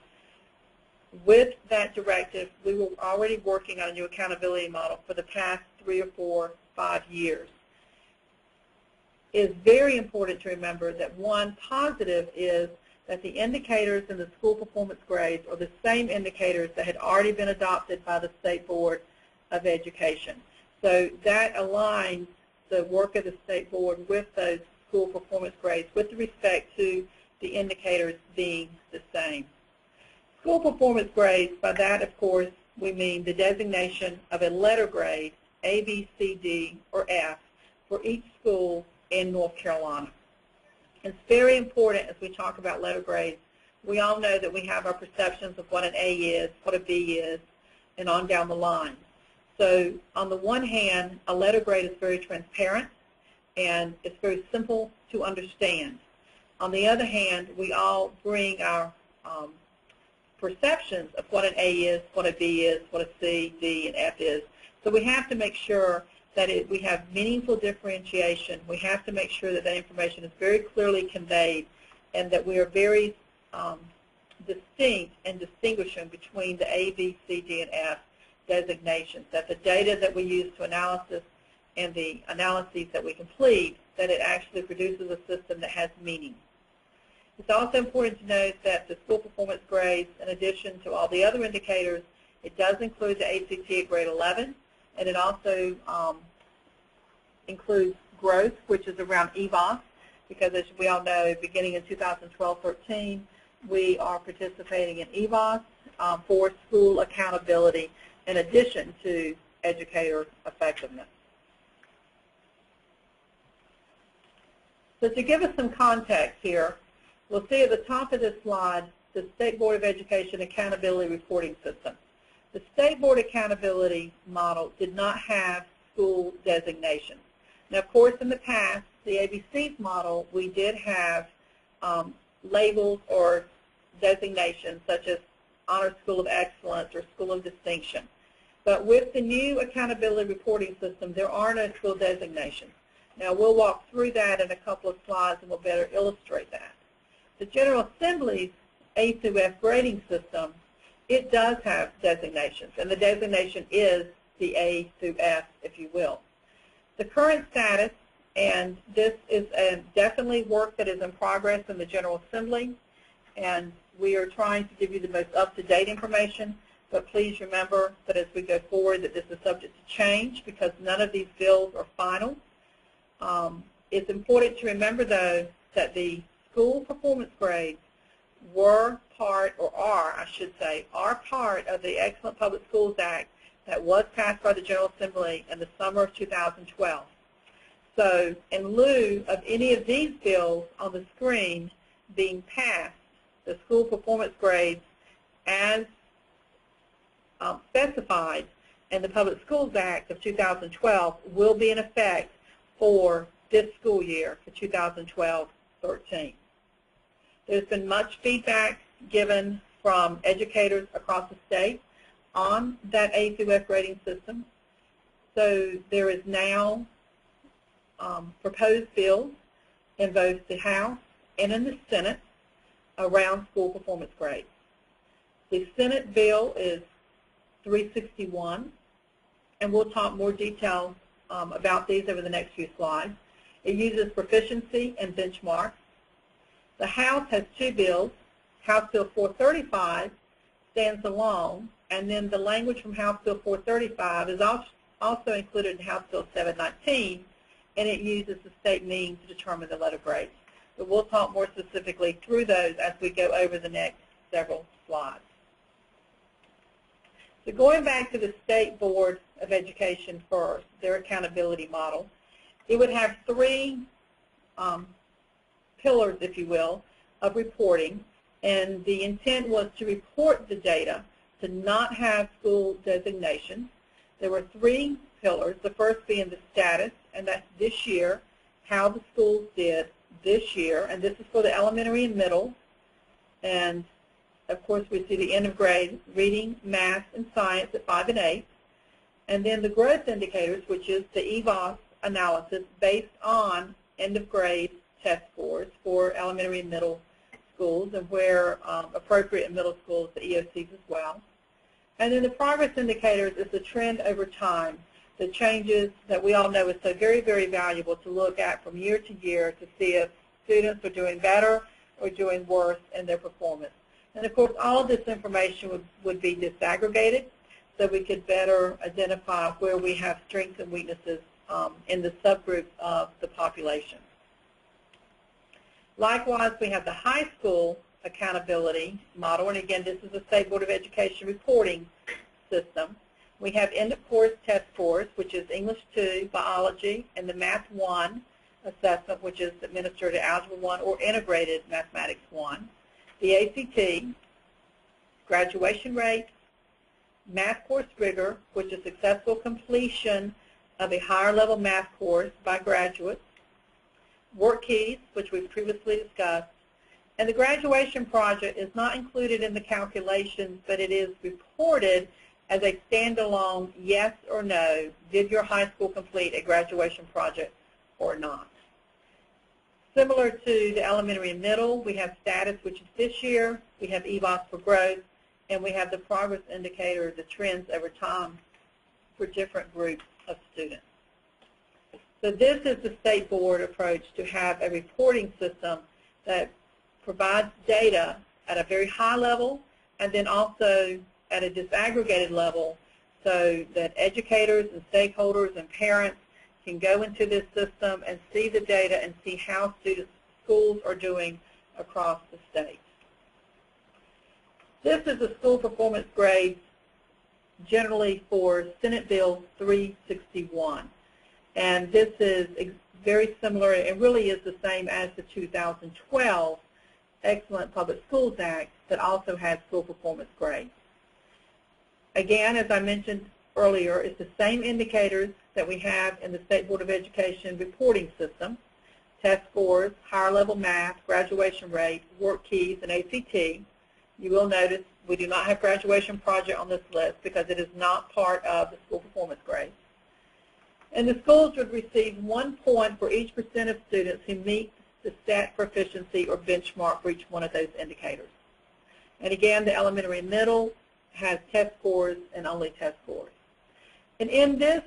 With that directive, we were already working on a new accountability model for the past 3 or 4, 5 years. It is very important to remember that one positive is that the indicators in the school performance grades are the same indicators that had already been adopted by the State Board of Education. So that aligns the work of the State Board with those school performance grades with respect to the indicators being the same. School performance grades, by that, of course, we mean the designation of a letter grade, A, B, C, D, or F, for each school in North Carolina. It's very important as we talk about letter grades. We all know that we have our perceptions of what an A is, what a B is, and on down the line. So on the one hand, a letter grade is very transparent and it's very simple to understand. On the other hand, we all bring our perceptions of what an A is, what a B is, what a C, D, and F is. So we have to make sure that we have meaningful differentiation. We have to make sure that that information is very clearly conveyed and that we are very distinct and distinguishing between the A, B, C, D, and F designations, that the data that we use to analysis and the analyses that we complete, that it actually produces a system that has meaning. It's also important to note that the school performance grades, in addition to all the other indicators, it does include the ACT at grade 11, and it also includes growth, which is around EVOS, because as we all know, beginning in 2012-13, we are participating in EVOS for school accountability in addition to educator effectiveness. So to give us some context here, we'll see at the top of this slide the State Board of Education Accountability Reporting System. The State Board Accountability Model did not have school designations. Now, of course, in the past, the ABC's model, we did have labels or designations such as Honor School of Excellence or School of Distinction. But with the new accountability reporting system, there are no school designations. Now, we'll walk through that in a couple of slides and we'll better illustrate that. The General Assembly's A through F grading system, it does have designations, and the designation is the A through F, if you will. The current status, and this is definitely work that is in progress in the General Assembly, and we are trying to give you the most up-to-date information, but please remember that as we go forward that this is subject to change because none of these bills are final. It's important to remember, though, that the school performance grades were part, or are, I should say, are part of the Excellent Public Schools Act that was passed by the General Assembly in the summer of 2012. So in lieu of any of these bills on the screen being passed, the school performance grades as specified in the Public Schools Act of 2012 will be in effect for this school year, for 2012-13. There's been much feedback given from educators across the state on that A through F grading system. So there is now proposed bills in both the House and in the Senate around school performance grades. The Senate bill is 361, and we'll talk more detail about these over the next few slides. It uses proficiency and benchmarks. The House has two bills. House Bill 435 stands alone, and then the language from House Bill 435 is also included in House Bill 719, and it uses the state mean to determine the letter grades. but we'll talk more specifically through those as we go over the next several slides. So going back to the State Board of Education first, their accountability model, it would have three pillars, if you will, of reporting, and the intent was to report the data, to not have school designations. There were three pillars, the first being the status, and that's this year, how the schools did this year, and this is for the elementary and middle, and of course we see the end of grade, reading, math, and science at 5 and 8, and then the growth indicators, which is the EVOS analysis based on end of grade test scores for elementary and middle schools, and where appropriate in middle schools, the EOCs as well. And then the progress indicators is the trend over time, the changes that we all know is so very, very valuable to look at from year to year to see if students are doing better or doing worse in their performance. And of course, all of this information would be disaggregated so we could better identify where we have strengths and weaknesses in the subgroups of the population. Likewise, we have the high school accountability model, and again, this is the State Board of Education reporting system. We have end-of-course test scores, which is English 2, Biology, and the Math 1 assessment, which is administered to Algebra 1 or Integrated Mathematics 1. The ACT, graduation rate, math course rigor, which is successful completion of a higher level math course by graduates, work keys, which we've previously discussed, and the graduation project is not included in the calculations, but it is reported as a standalone yes or no, did your high school complete a graduation project or not. Similar to the elementary and middle, we have status, which is this year, we have EVOS for growth, and we have the progress indicator, the trends over time for different groups of students. So this is the State Board approach to have a reporting system that provides data at a very high level and then also at a disaggregated level so that educators and stakeholders and parents can go into this system and see the data and see how schools are doing across the state. This is the school performance grades generally for Senate Bill 361. And this is very similar, it really is the same as the 2012 Excellent Public Schools Act that also has school performance grades. Again, as I mentioned earlier, it's the same indicators that we have in the State Board of Education reporting system, test scores, higher level math, graduation rate, work keys, and ACT. You will notice we do not have graduation project on this list because it is not part of the school performance grades. And the schools would receive 1 point for each % of students who meet the stat proficiency or benchmark for each one of those indicators. And again, the elementary and middle has test scores and only test scores. And in this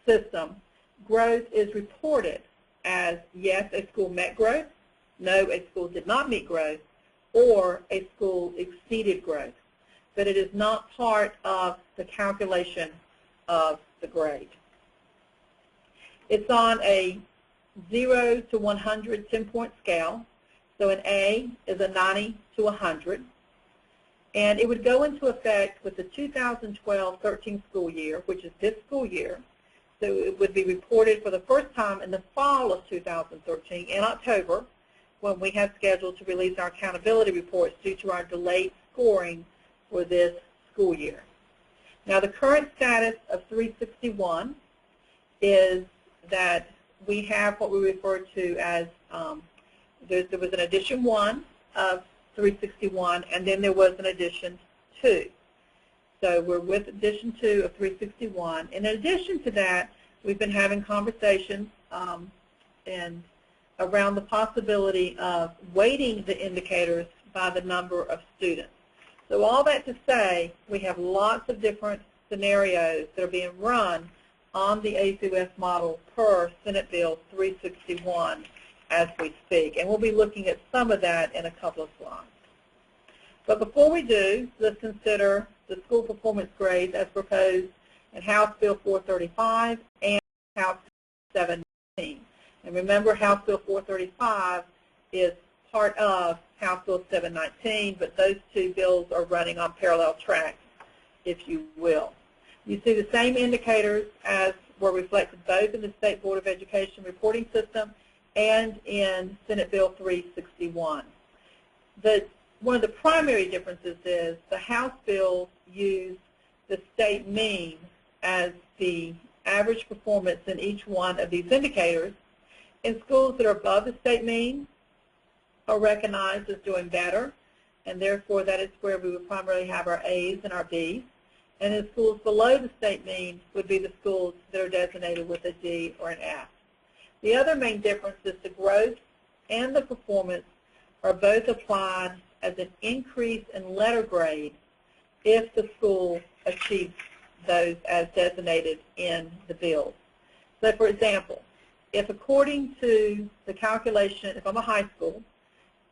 system, growth is reported as yes, a school met growth, no, a school did not meet growth, or a school exceeded growth. But it is not part of the calculation of the grade. It's on a 0 to 100 10-point scale. So an A is a 90 to 100. And it would go into effect with the 2012-13 school year, which is this school year. So it would be reported for the first time in the fall of 2013 in October, when we have scheduled to release our accountability reports due to our delayed scoring for this school year. Now, the current status of 361 is that we have what we refer to as, there was an edition 1 of 361, and then there was an edition 2. So we're with edition 2 of 361. In addition to that, we've been having conversations and around the possibility of weighting the indicators by the number of students. So all that to say, we have lots of different scenarios that are being run on the ACUS model per Senate Bill 361 as we speak. And we'll be looking at some of that in a couple of slides. But before we do, let's consider the school performance grades as proposed in House Bill 435 and House 17. And remember, House Bill 435 is part of House Bill 719, but those two bills are running on parallel tracks, if you will. You see the same indicators as were reflected both in the State Board of Education reporting system and in Senate Bill 361. One of the primary differences is the House bills use the state mean as the average performance in each one of these indicators. In schools that are above the state mean are recognized as doing better, and therefore that is where we would primarily have our A's and our B's. And in schools below the state mean would be the schools that are designated with a D or an F. The other main difference is the growth and the performance are both applied as an increase in letter grade if the school achieves those as designated in the bills. So for example, if according to the calculation, if I'm a high school,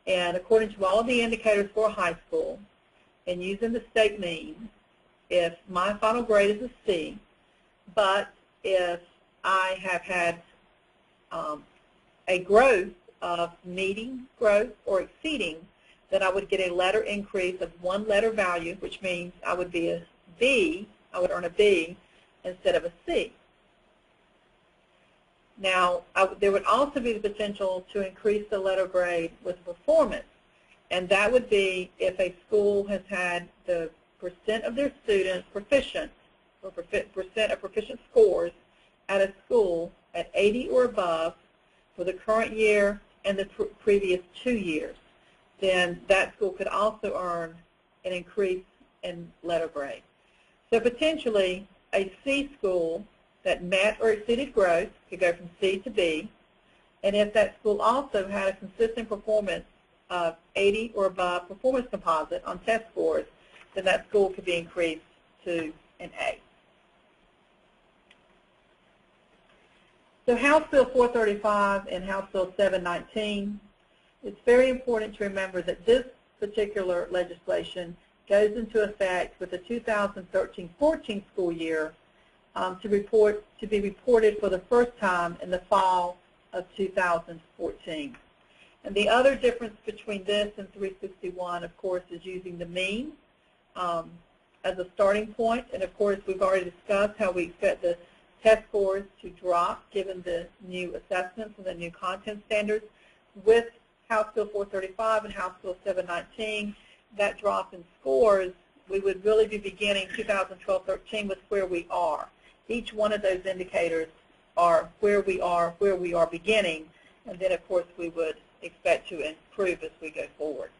and according to all of the indicators for a high school, and using the state mean, if my final grade is a C, but if I have had a growth of meeting growth or exceeding, then I would get a letter increase of one letter value, which means I would be a B, I would earn a B instead of a C. Now, there would also be the potential to increase the letter grade with performance, and that would be if a school has had the percent of their students proficient, or percent of proficient scores at a school at 80 or above for the current year and the previous 2 years. Then that school could also earn an increase in letter grade. So potentially a C school that met or exceeded growth could go from C to B, and if that school also had a consistent performance of 80 or above performance composite on test scores, then that school could be increased to an A. So House Bill 435 and House Bill 719, it's very important to remember that this particular legislation goes into effect with the 2013-14 school year to be reported for the first time in the fall of 2014. And the other difference between this and 361, of course, is using the mean as a starting point. And of course, we've already discussed how we expect the test scores to drop given the new assessments and the new content standards. With House Bill 435 and House Bill 719, that drop in scores, we would really be beginning 2012-13 with where we are. Each one of those indicators are where we are beginning, and then of course we would expect to improve as we go forward.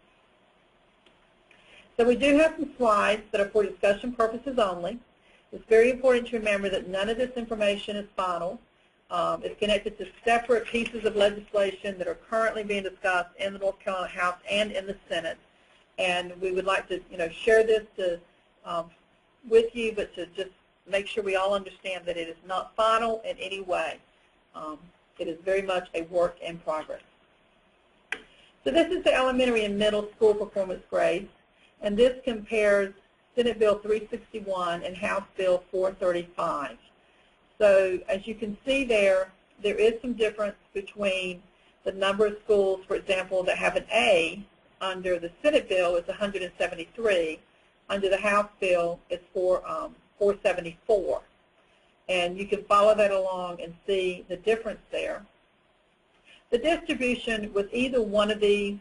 So we do have some slides that are for discussion purposes only. It's very important to remember that none of this information is final. It's connected to separate pieces of legislation that are currently being discussed in the North Carolina House and in the Senate. And we would like to, share this with you, but to just make sure we all understand that it is not final in any way. It is very much a work in progress. So this is the elementary and middle school performance grades, and this compares Senate Bill 361 and House Bill 435. So as you can see there is some difference between the number of schools, for example, that have an A. Under the Senate bill, it's 173. Under the House bill, it's 474. And you can follow that along and see the difference there. The distribution with either one of these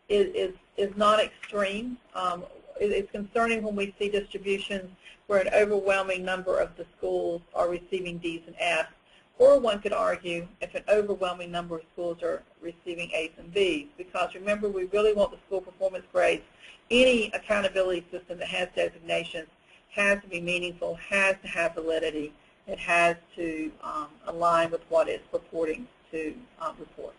is not extreme. It's concerning when we see distributions where an overwhelming number of the schools are receiving D's and F's, or one could argue if an overwhelming number of schools are receiving A's and B's, because remember, we really want the school performance grades. Any accountability system that has designations has to be meaningful, has to have validity, it has to align with what it's purporting to report.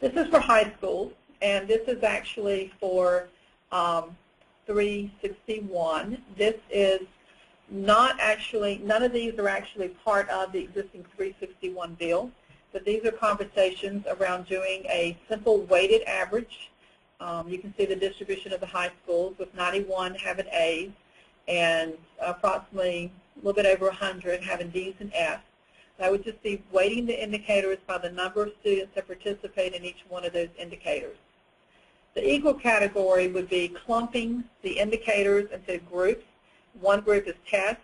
This is for high schools, and this is actually for 361. This is not actually, none of these are actually part of the existing 361 bill, but these are conversations around doing a simple weighted average. You can see the distribution of the high schools with 91 having A's and approximately little bit over 100, having D's and F's. I would just be weighting the indicators by the number of students that participate in each one of those indicators. The equal category would be clumping the indicators into groups. One group is tests.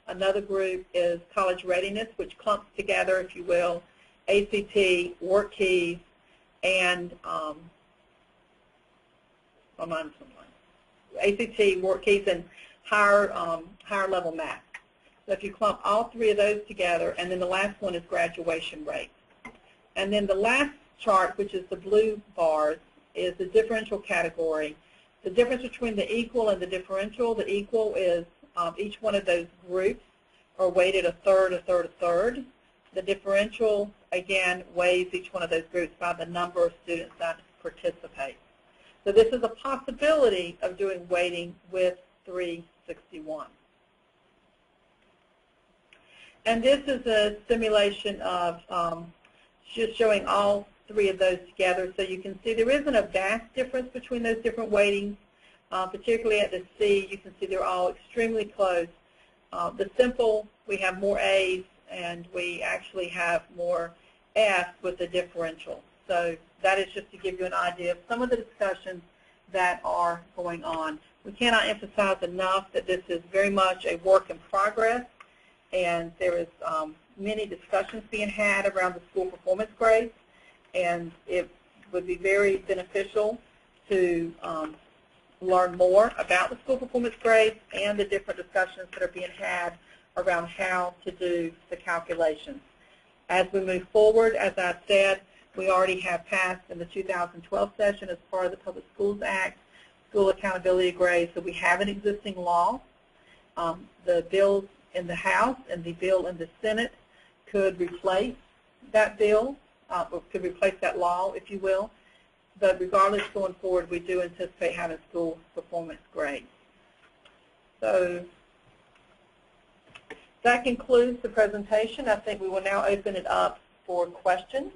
Another group is college readiness, which clumps together, if you will, ACT, work keys, and ACT, work keys, and higher level math. So if you clump all three of those together, and then the last one is graduation rate. And then the last chart, which is the blue bars, is the differential category. The difference between the equal and the differential, the equal is each one of those groups are weighted a third, a third, a third. The differential, again, weighs each one of those groups by the number of students that participate. So this is a possibility of doing weighting with 361. And this is a simulation of just showing all three of those together. So you can see there isn't a vast difference between those different weightings. Particularly at the C, you can see they're all extremely close. The simple, we have more A's, and we actually have more F's with the differential. So that is just to give you an idea of some of the discussions that are going on. We cannot emphasize enough that this is very much a work in progress, and there is many discussions being had around the school performance grades, and it would be very beneficial to learn more about the school performance grades and the different discussions that are being had around how to do the calculations. As we move forward, as I said, we already have passed in the 2012 session as part of the Public Schools Act, school accountability grades, so we have an existing law. The bills in the House and the bill in the Senate could replace that bill, or could replace that law, if you will. But regardless, going forward, we do anticipate having school performance grades. So that concludes the presentation. I think we will now open it up for questions.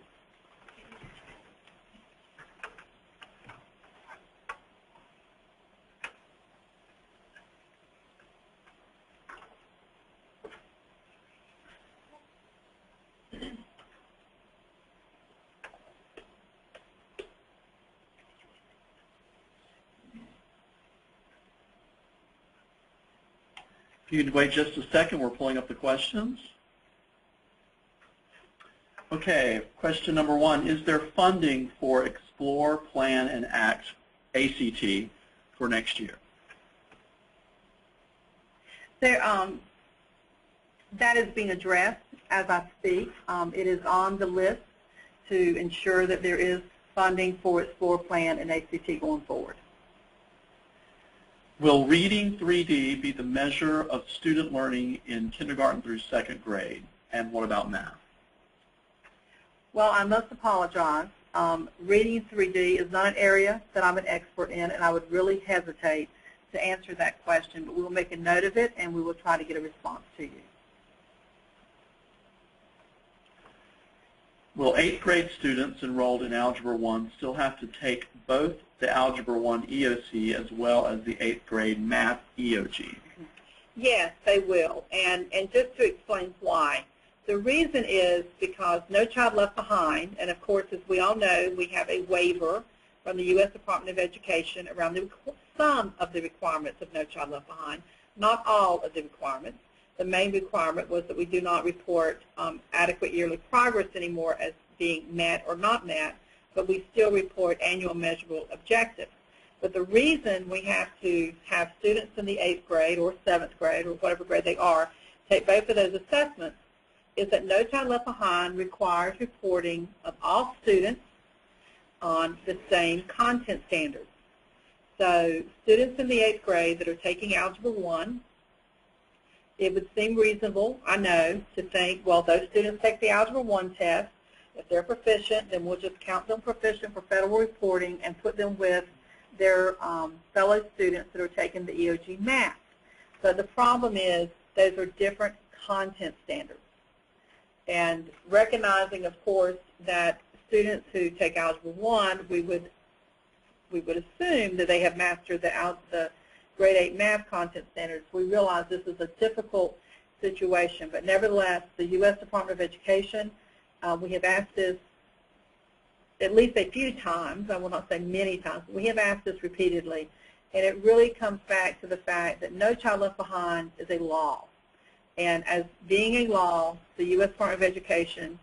If you'd wait just a second, we're pulling up the questions. Okay, question number one, is there funding for Explore, Plan, and Act ACT for next year?
There, that is being addressed as I speak. It is on the list to ensure that there is funding for Explore, Plan, and ACT going forward.
Will Reading 3D be the measure of student learning in kindergarten through second grade? And what about math?
Well, I must apologize. Reading 3D is not an area that I'm an expert in, and I would really hesitate to answer that question, but we will make a note of it, and we will try to get a response to you.
Will 8th grade students enrolled in Algebra 1 still have to take both the Algebra 1 EOC as well as the 8th grade Math EOG?
Yes, they will, and just to explain why. The reason is because No Child Left Behind, and of course, as we all know, we have a waiver from the U.S. Department of Education around some of the requirements of No Child Left Behind, not all of the requirements. The main requirement was that we do not report adequate yearly progress anymore as being met or not met, but we still report annual measurable objectives. But the reason we have to have students in the 8th grade or 7th grade or whatever grade they are take both of those assessments is that No Child Left Behind requires reporting of all students on the same content standards. So students in the 8th grade that are taking Algebra 1, it would seem reasonable, I know, to think, well, those students take the Algebra 1 test. If they're proficient, then we'll just count them proficient for federal reporting and put them with their fellow students that are taking the EOG Math. So the problem is those are different content standards. And recognizing, of course, that students who take Algebra 1, we would assume that they have mastered the grade 8 math content standards. We realize this is a difficult situation. But nevertheless, the U.S. Department of Education, we have asked this at least a few times. I will not say many times. But we have asked this repeatedly. And it really comes back to the fact that No Child Left Behind is a law. And as being a law, the U.S. Department of Education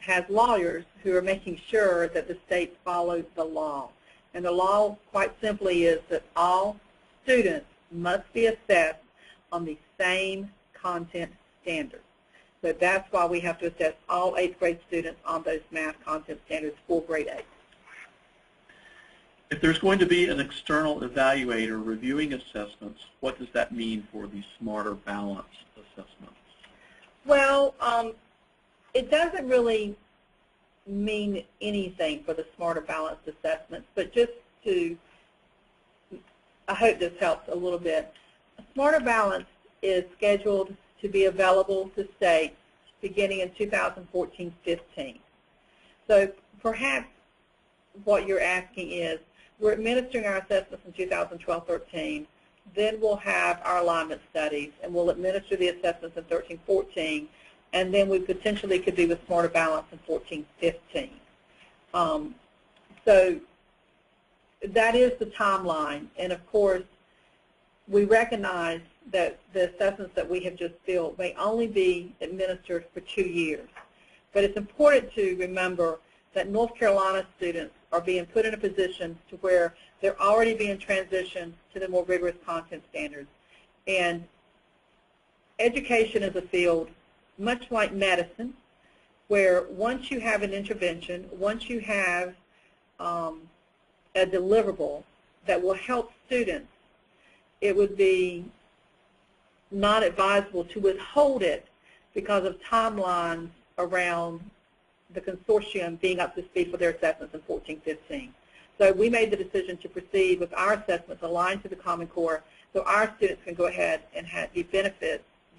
has lawyers who are making sure that the states follow the law. And the law, quite simply, is that all students must be assessed on the same content standards. So that's why we have to assess all 8th grade students on those math content standards for grade 8.
If there's going to be an external evaluator reviewing assessments, what does that mean for the Smarter Balance assessments?
Well, it doesn't really mean anything for the Smarter Balance assessments, but just to, I hope this helps a little bit. Smarter Balance is scheduled to be available to states beginning in 2014-15. So perhaps what you're asking is, we're administering our assessments in 2012-13, then we'll have our alignment studies, and we'll administer the assessments in 13-14, and then we potentially could be with Smarter Balance in 14-15. So that is the timeline, and of course, we recognize that the assessments that we have just built may only be administered for 2 years. But it's important to remember that North Carolina students are being put in a position to where they're already being transitioned to the more rigorous content standards. And education is a field much like medicine, where once you have an intervention, once you have a deliverable that will help students, it would be not advisable to withhold it because of timelines around the consortium being up to speed for their assessments in 14-15. So we made the decision to proceed with our assessments aligned to the Common Core so our students can go ahead and be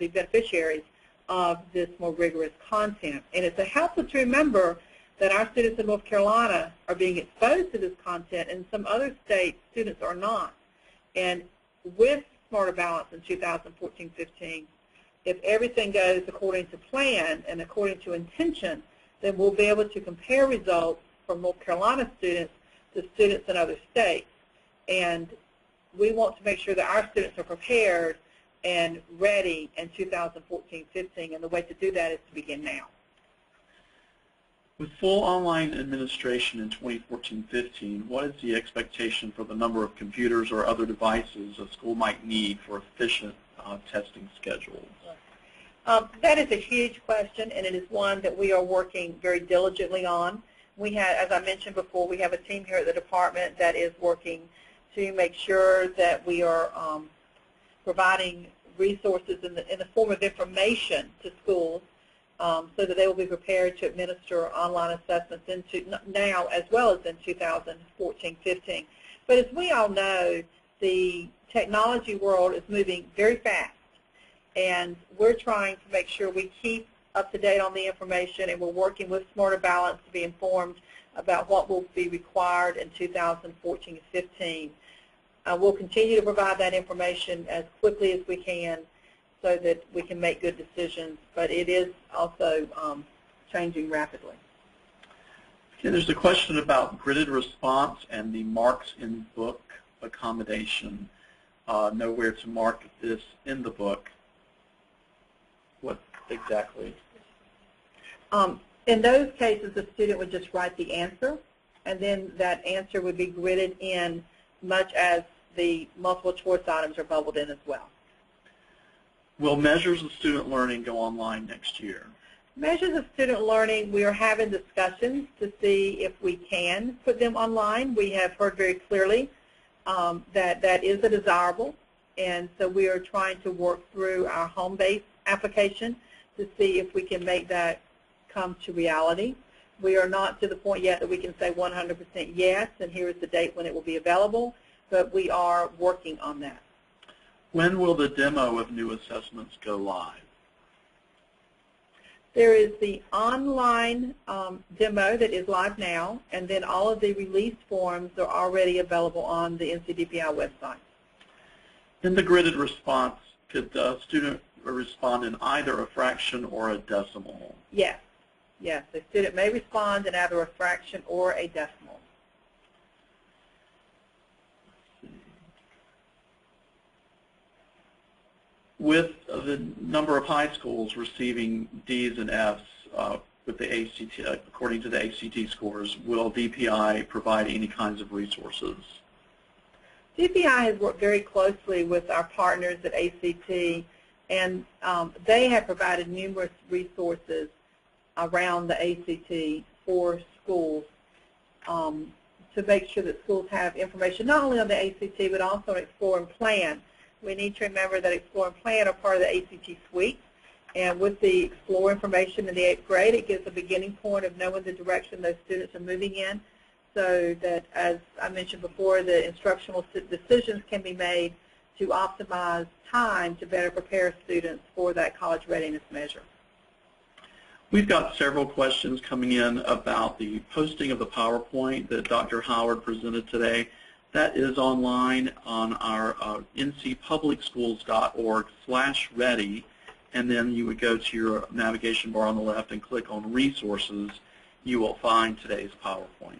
beneficiaries of this more rigorous content. And it's helpful to remember that our students in North Carolina are being exposed to this content, and some other states, students are not. And with Smarter Balance in 2014-15, if everything goes according to plan and according to intention, then we'll be able to compare results from North Carolina students to students in other states. And we want to make sure that our students are prepared and ready in 2014-15, and the way to do that is to begin now.
With full online administration in 2014-15, what is the expectation for the number of computers or other devices a school might need for efficient testing schedules?
That is a huge question, and it is one that we are working very diligently on. We have, as I mentioned before, we have a team here at the department that is working to make sure that we are providing resources in the form of information to schools so that they will be prepared to administer online assessments now as well as in 2014-15. But as we all know, the technology world is moving very fast, and we're trying to make sure we keep up to date on the information, and we're working with Smarter Balance to be informed about what will be required in 2014-15. We'll continue to provide that information as quickly as we can so that we can make good decisions, but it is also changing rapidly.
Okay, there's a question about gridded response and the marks in book accommodation. Know where to mark this in the book. What exactly?
In those cases, the student would just write the answer, and then that answer would be gridded in much as the multiple choice items are bubbled in as well.
Will measures of student learning go online next year?
Measures of student learning, we are having discussions to see if we can put them online. We have heard very clearly that that is a desirable, and so we are trying to work through our home-based application to see if we can make that come to reality. We are not to the point yet that we can say 100% yes, and here is the date when it will be available, but we are working on that.
When will the demo of new assessments go live?
There is the online demo that is live now, and then all of the release forms are already available on the NCDPI website.
In the gridded response, could student respond in either a fraction or a decimal?
Yes. Yes, the student may respond in either a fraction or a decimal.
With the number of high schools receiving D's and F's with the ACT, according to the ACT scores, will DPI provide any kinds of resources?
DPI has worked very closely with our partners at ACT, and they have provided numerous resources around the ACT for schools to make sure that schools have information not only on the ACT but also on Explore and Plan. We need to remember that Explore and Plan are part of the ACT suite, and with the Explore information in the 8th grade, it gives a beginning point of knowing the direction those students are moving in, so that, as I mentioned before, the instructional decisions can be made to optimize time to better prepare students for that college readiness measure.
We've got several questions coming in about the posting of the PowerPoint that Dr. Howard presented today. That is online on our ncpublicschools.org/ready, and then you would go to your navigation bar on the left and click on Resources. You will find today's PowerPoint.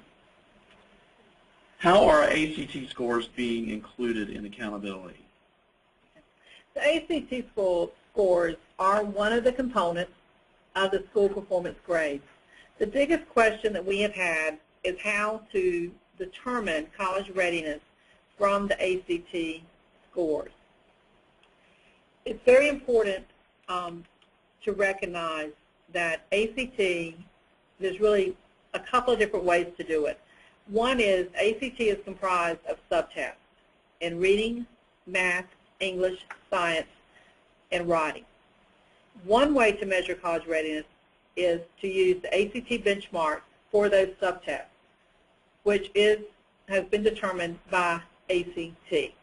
How are ACT scores being included in accountability?
The ACT scores are one of the components of the school performance grades. The biggest question that we have had is how to determine college readiness from the ACT scores. It's very important to recognize that ACT, there's really a couple of different ways to do it. One is ACT is comprised of subtests in reading, math, English, science, and writing. One way to measure college readiness is to use the ACT benchmark for those subtests, which has been determined by ACT.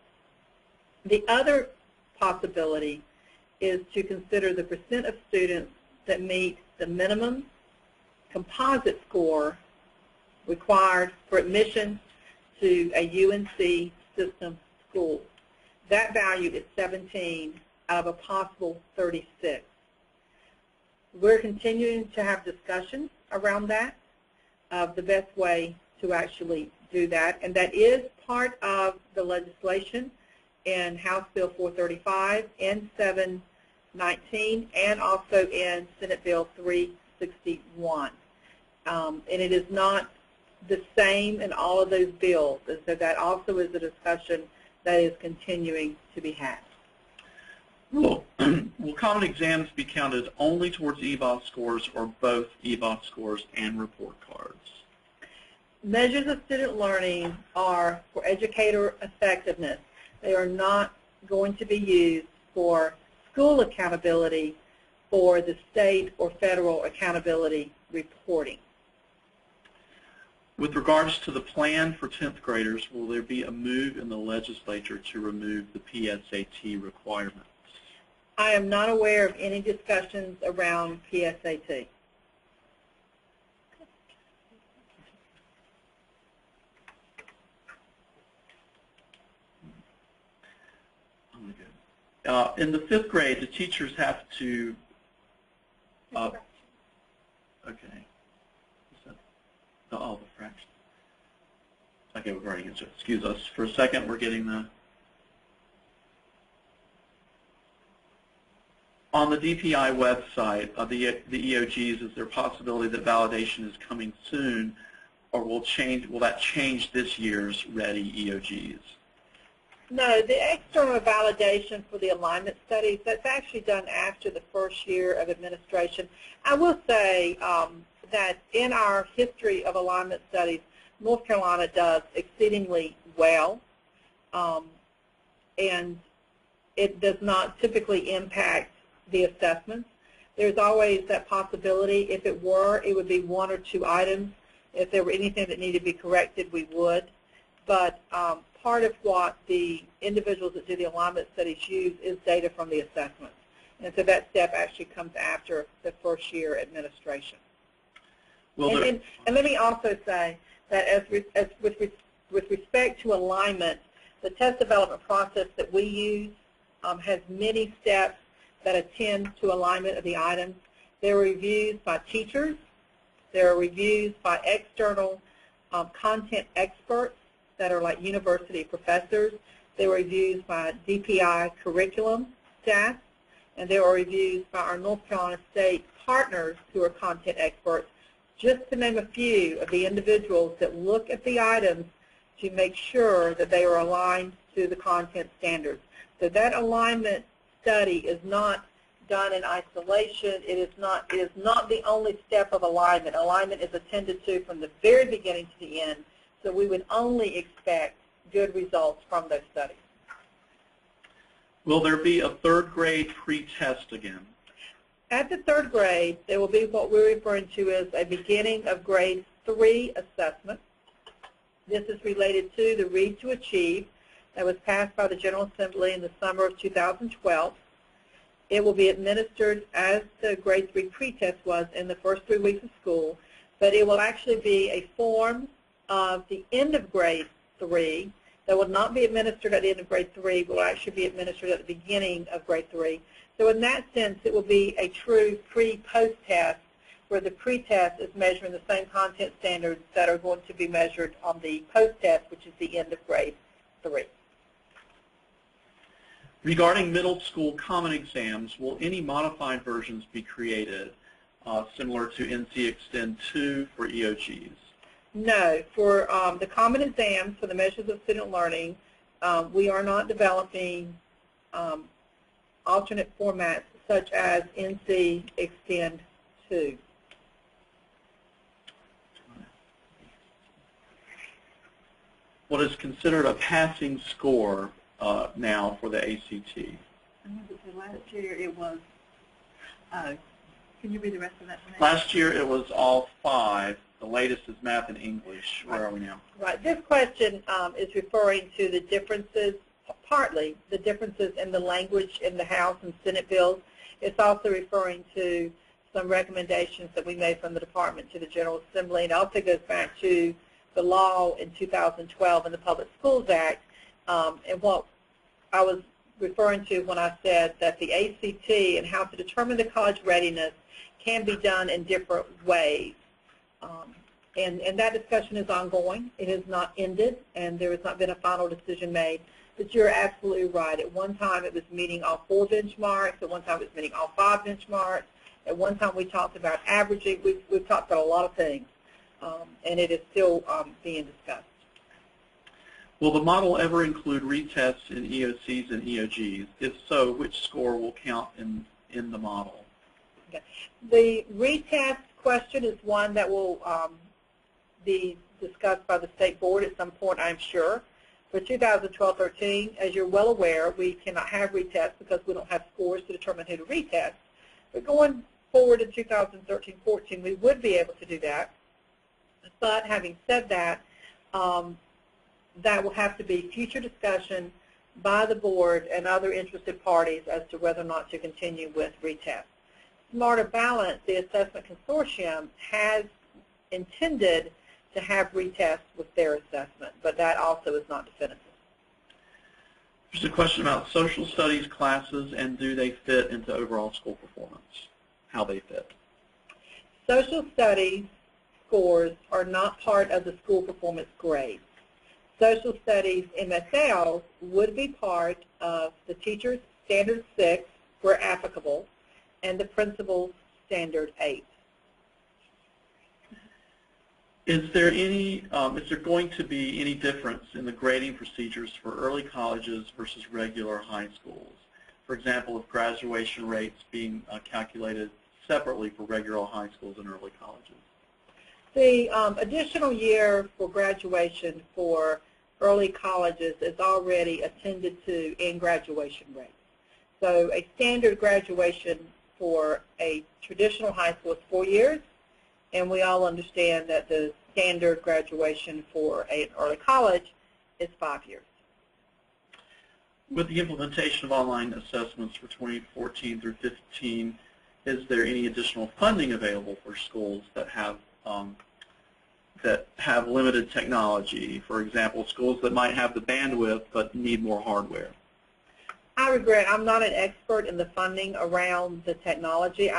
The other possibility is to consider the percent of students that meet the minimum composite score required for admission to a UNC system school. That value is 17 out of a possible 36. We're continuing to have discussions around that, of the best way to actually do that, and that is part of the legislation in House Bill 435 and 719, and also in Senate Bill 361. And it is not the same in all of those bills, and so that also is a discussion that is continuing to be had.
Will common exams be counted only towards EVOS scores or both EVOS scores and report cards?
Measures of student learning are for educator effectiveness. They are not going to be used for school accountability or the state or federal accountability reporting.
With regards to the plan for 10th graders, will there be a move in the legislature to remove the PSAT requirements?
I am not aware of any discussions around PSAT.
In the 5th grade, the teachers have to, okay. Oh, the fraction. Okay, we're running into it. Excuse us for a second. We're getting the. On the DPI website, the EOGs, is there a possibility that validation is coming soon, or will that change this year's ready EOGs?
No, the external validation for the alignment studies, that's actually done after the first year of administration. I will say that in our history of alignment studies, North Carolina does exceedingly well, and it does not typically impact the assessments. There's always that possibility. If it were, it would be 1 or 2 items. If there were anything that needed to be corrected, we would. But part of what the individuals that do the alignment studies use is data from the assessments. And so that step actually comes after the first year administration. Well, and let me also say that with respect to alignment, the test development process that we use has many steps that attend to alignment of the items. There are reviews by teachers. There are reviews by external content experts that are like university professors. There are reviews by DPI curriculum staff, and there are reviews by our North Carolina State partners who are content experts, just to name a few of the individuals that look at the items to make sure that they are aligned to the content standards. So that alignment study is not done in isolation. It is not the only step of alignment. Alignment is attended to from the very beginning to the end, so we would only expect good results from those studies.
Will there be a third grade pre-test again?
At the third grade, there will be what we're referring to as a beginning of grade 3 assessment. This is related to the Read to Achieve that was passed by the General Assembly in the summer of 2012. It will be administered as the grade 3 pretest was in the first 3 weeks of school, but it will actually be a form of the end of grade 3 that will not be administered at the end of grade 3, but will actually be administered at the beginning of grade 3. So in that sense, it will be a true pre-post test where the pretest is measuring the same content standards that are going to be measured on the post-test, which is the end of grade 3.
Regarding middle school common exams, will any modified versions be created similar to NC Extend 2 for EOGs?
No. For the common exams for the measures of student learning, we are not developing alternate formats such as NC Extend 2.
What is considered a passing score now for the ACT?
Last year it was, can you read the rest of that for me?
Last year it was all 5. The latest is math and English. Where are we now?
Right. This question is referring to the differences, partly the differences in the language in the House and Senate bills. It's also referring to some recommendations that we made from the department to the General Assembly. And it also goes back to the law in 2012 and the Public Schools Act, and what I was referring to when I said that the ACT and how to determine the college readiness can be done in different ways. And that discussion is ongoing. It has not ended, and there has not been a final decision made. But you're absolutely right. At one time it was meeting all 4 benchmarks. At one time it was meeting all 5 benchmarks. At one time we talked about averaging. We've talked about a lot of things, and it is still being discussed.
Will the model ever include retests in EOCs and EOGs? If so, which score will count in the model?
Okay. The retest question is one that will be discussed by the State Board at some point, I'm sure. For 2012-13, as you're well aware, we cannot have retests because we don't have scores to determine who to retest. But going forward in 2013-14, we would be able to do that. But having said that, that will have to be future discussion by the board and other interested parties as to whether or not to continue with retests. Smarter Balance, the assessment consortium, has intended to have retests with their assessment, but that also is not definitive.
There's a question about social studies classes and do they fit into overall school performance, how they fit.
Social studies scores are not part of the school performance grade. Social studies MSLs would be part of the teacher's standard 6 where applicable and the principal's standard 8.
Is there going to be any difference in the grading procedures for early colleges versus regular high schools? For example, if graduation rates being calculated separately for regular high schools and early colleges?
The additional year for graduation for early colleges is already attended to in graduation rates. So a standard graduation for a traditional high school is 4 years, and we all understand that the standard graduation for an early college is 5 years.
With the implementation of online assessments for 2014 through 15, is there any additional funding available for schools that have limited technology? For example, schools that might have the bandwidth but need more hardware.
I regret I'm not an expert in the funding around the technology.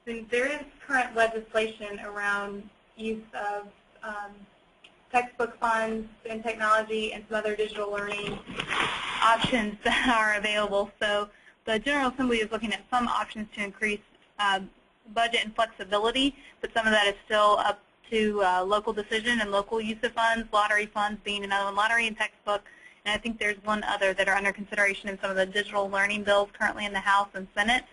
There is current legislation around use of textbook funds and technology and some other digital learning options that are available. So the General Assembly is looking at some options to increase budget and flexibility, but some of that is still up to local decision and local use of funds, lottery funds being another one, lottery and textbook. And I think there's one other that are under consideration in some of the digital learning bills currently in the House and Senate.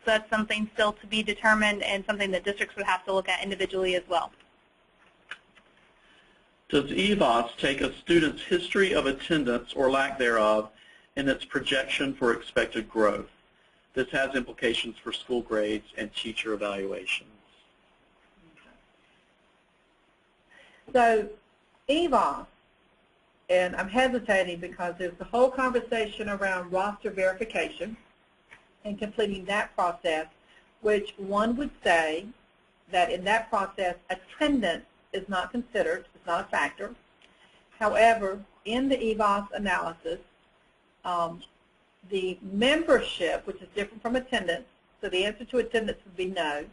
So that's something still to be determined and something that districts would have to look at individually as well.
Does EVOS take a student's history of attendance or lack thereof in its projection for expected growth? This has implications for school grades and teacher evaluations.
So EVOS, and I'm hesitating because there's the whole conversation around roster verification and completing that process, which one would say that in that process, attendance is not considered, it's not a factor. However, in the EVOS analysis, the membership, which is different from attendance, so the answer to attendance would be no,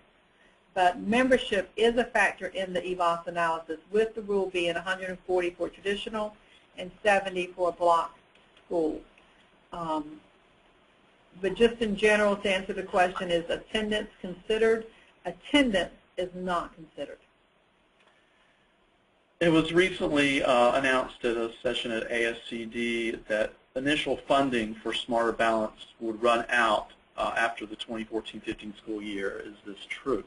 but membership is a factor in the EVOS analysis, with the rule being 140 for traditional and 70 for block schools. But just in general, to answer the question, is attendance considered? Attendance is not considered.
It was recently announced at a session at ASCD that initial funding for Smarter Balance would run out after the 2014-15 school year. Is this true?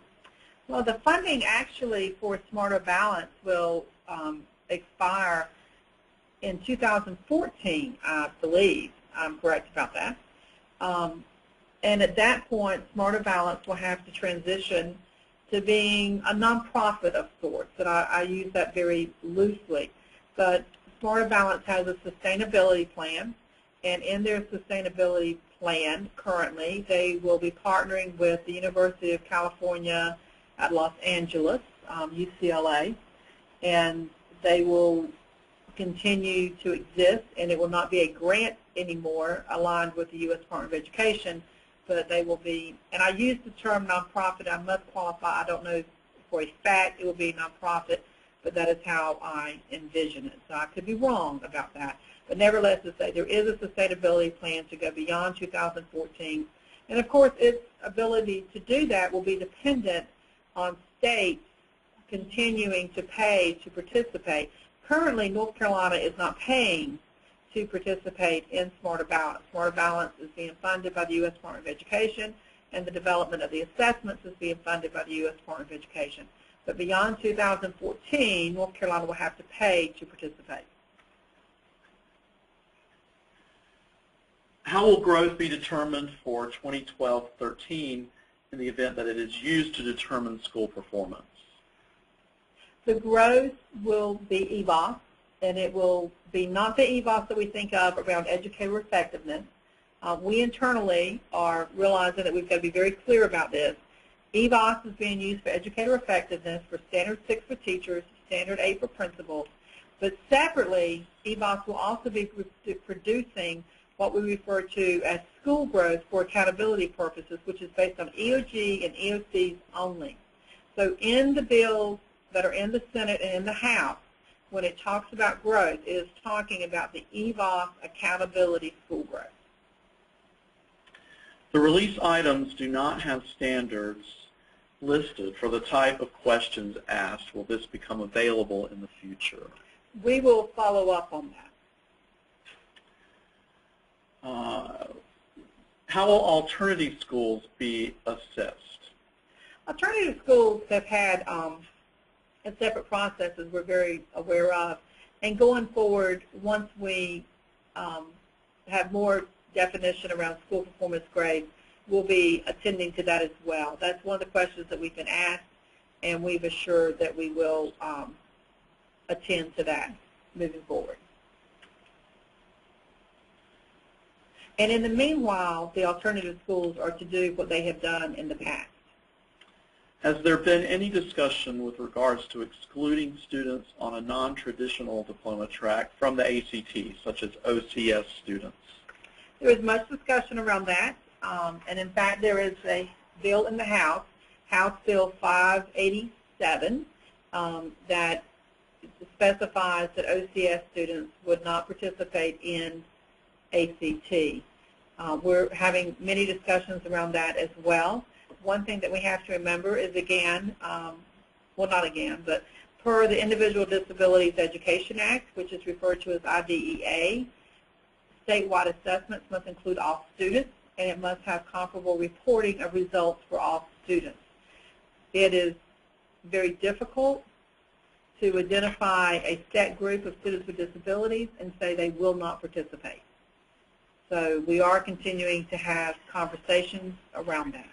Well, the funding actually for Smarter Balance will expire in 2014, I believe. I'm correct about that. And at that point, Smarter Balance will have to transition to being a nonprofit of sorts, and I use that very loosely. But Smarter Balance has a sustainability plan, and in their sustainability plan currently, they will be partnering with the University of California at Los Angeles, UCLA, and they will continue to exist, and it will not be a grant anymore aligned with the U.S. Department of Education, but they will be, and I use the term nonprofit, I must qualify, I don't know for a fact it will be nonprofit, but that is how I envision it. So I could be wrong about that. But nevertheless, to say there is a sustainability plan to go beyond 2014. And of course, its ability to do that will be dependent on states continuing to pay to participate. Currently, North Carolina is not paying to participate in Smarter Balance. Smarter Balance is being funded by the U.S. Department of Education, and the development of the assessments is being funded by the U.S. Department of Education. But beyond 2014, North Carolina will have to pay to participate.
How will growth be determined for 2012-13 in the event that it is used to determine school performance?
The growth will be EVOS, and it will be not the EVOS that we think of around educator effectiveness. We internally are realizing that we've got to be very clear about this. EVOS is being used for educator effectiveness for Standard 6 for teachers, Standard 8 for principals, but separately, EVOS will also be producing what we refer to as school growth for accountability purposes, which is based on EOG and EOCs only. So in the bills that are in the Senate and in the House, when it talks about growth, it is talking about the EVOS accountability school growth.
The release items do not have standards listed for the type of questions asked. Will this become available in the future?
We will follow up on that.
How will alternative schools be assessed?
Alternative schools have had separate processes we're very aware of. And going forward, once we have more definition around school performance grades, we'll be attending to that as well. That's one of the questions that we've been asked, and we've assured that we will attend to that moving forward. And in the meanwhile, the alternative schools are to do what they have done in the past.
Has there been any discussion with regards to excluding students on a non-traditional diploma track from the ACT, such as OCS students?
There is much discussion around that, and in fact there is a bill in the House, House Bill 587, that specifies that OCS students would not participate in ACT. We're having many discussions around that as well. One thing that we have to remember is, again, well, not again, but per the Individual Disabilities Education Act, which is referred to as IDEA, statewide assessments must include all students, and it must have comparable reporting of results for all students. It is very difficult to identify a set group of students with disabilities and say they will not participate. So we are continuing to have conversations around that.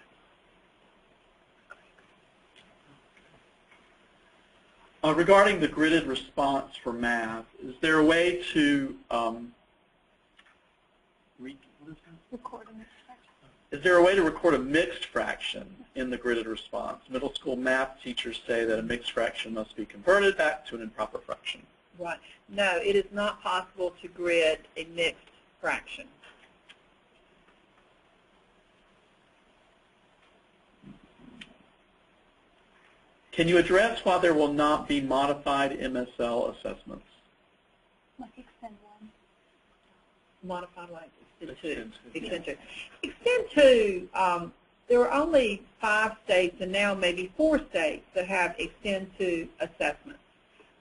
Regarding the gridded response for math, is there a way to
Record a mixed fraction.
Is there a way to record a mixed fraction in the gridded response? Middle school math teachers say that a mixed fraction must be converted back to an improper fraction.
Right. No, it is not possible to grid a mixed fraction.
Can you address why there will not be modified MSL assessments?
Like extend one.
Modified like extend two.
Extend two.
Extend two, there are only 5 states and now maybe 4 states that have extend two assessments.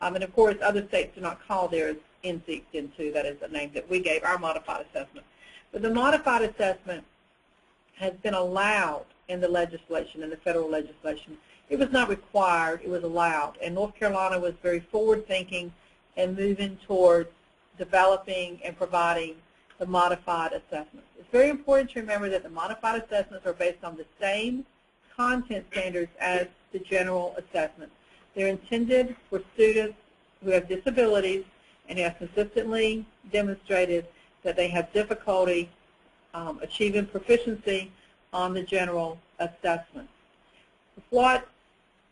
And of course, other states do not call theirs NC Extend 2. That is the name that we gave our modified assessment. But the modified assessment has been allowed in the legislation, in the federal legislation. It was not required, it was allowed. And North Carolina was very forward-thinking and moving towards developing and providing the modified assessments. It's very important to remember that the modified assessments are based on the same content standards as the general assessments. They're intended for students who have disabilities and have consistently demonstrated that they have difficulty achieving proficiency on the general assessment. What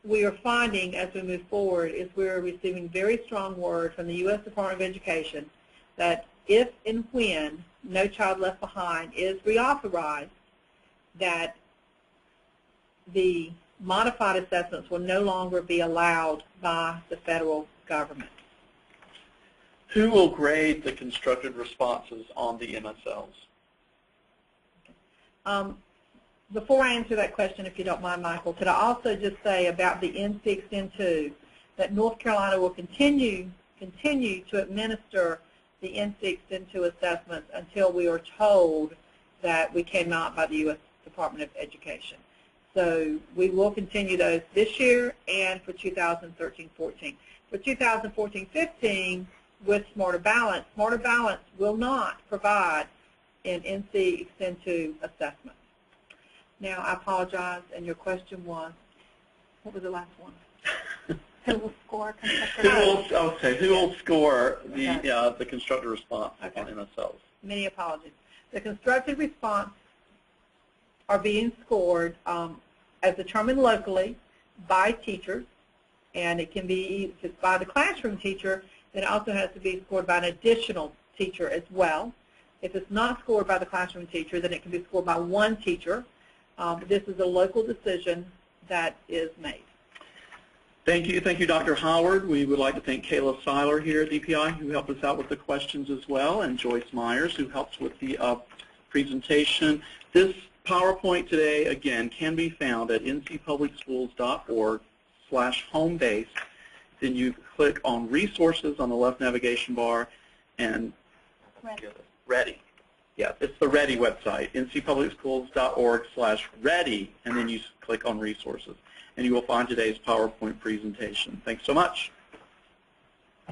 we are finding as we move forward is we're receiving very strong word from the U.S. Department of Education that if and when No Child Left Behind is reauthorized, that the modified assessments will no longer be allowed by the federal government.
Who will grade the constructed responses on the MSLs?
Before I answer that question, if you don't mind, Michael, could I also just say about the NC Extend 2 that North Carolina will continue to administer the NC Extend 2 assessments until we are told that we cannot by the U.S. Department of Education. So we will continue those this year and for 2013-14. For 2014-15, with Smarter Balance will not provide an NC Extend 2 assessment. Now, I apologize, and your question was, what was the last one?
Who will score constructed
Who will score the constructed response on MSLs?
Many apologies. The constructed response are being scored as determined locally by teachers, and it can be, if it's by the classroom teacher, then it also has to be scored by an additional teacher as well. If it's not scored by the classroom teacher, then it can be scored by one teacher. This is a local decision that is made.
Thank you, Dr. Howard. We would like to thank Kayla Seiler here at DPI, who helped us out with the questions as well, and Joyce Myers, who helps with the presentation. This PowerPoint today, again, can be found at ncpublicschools.org/homebase. Then you click on Resources on the left navigation bar and Ready. Yeah, it's the Ready website, ncpublicschools.org/ready, and then you click on Resources. And you will find today's PowerPoint presentation. Thanks so much.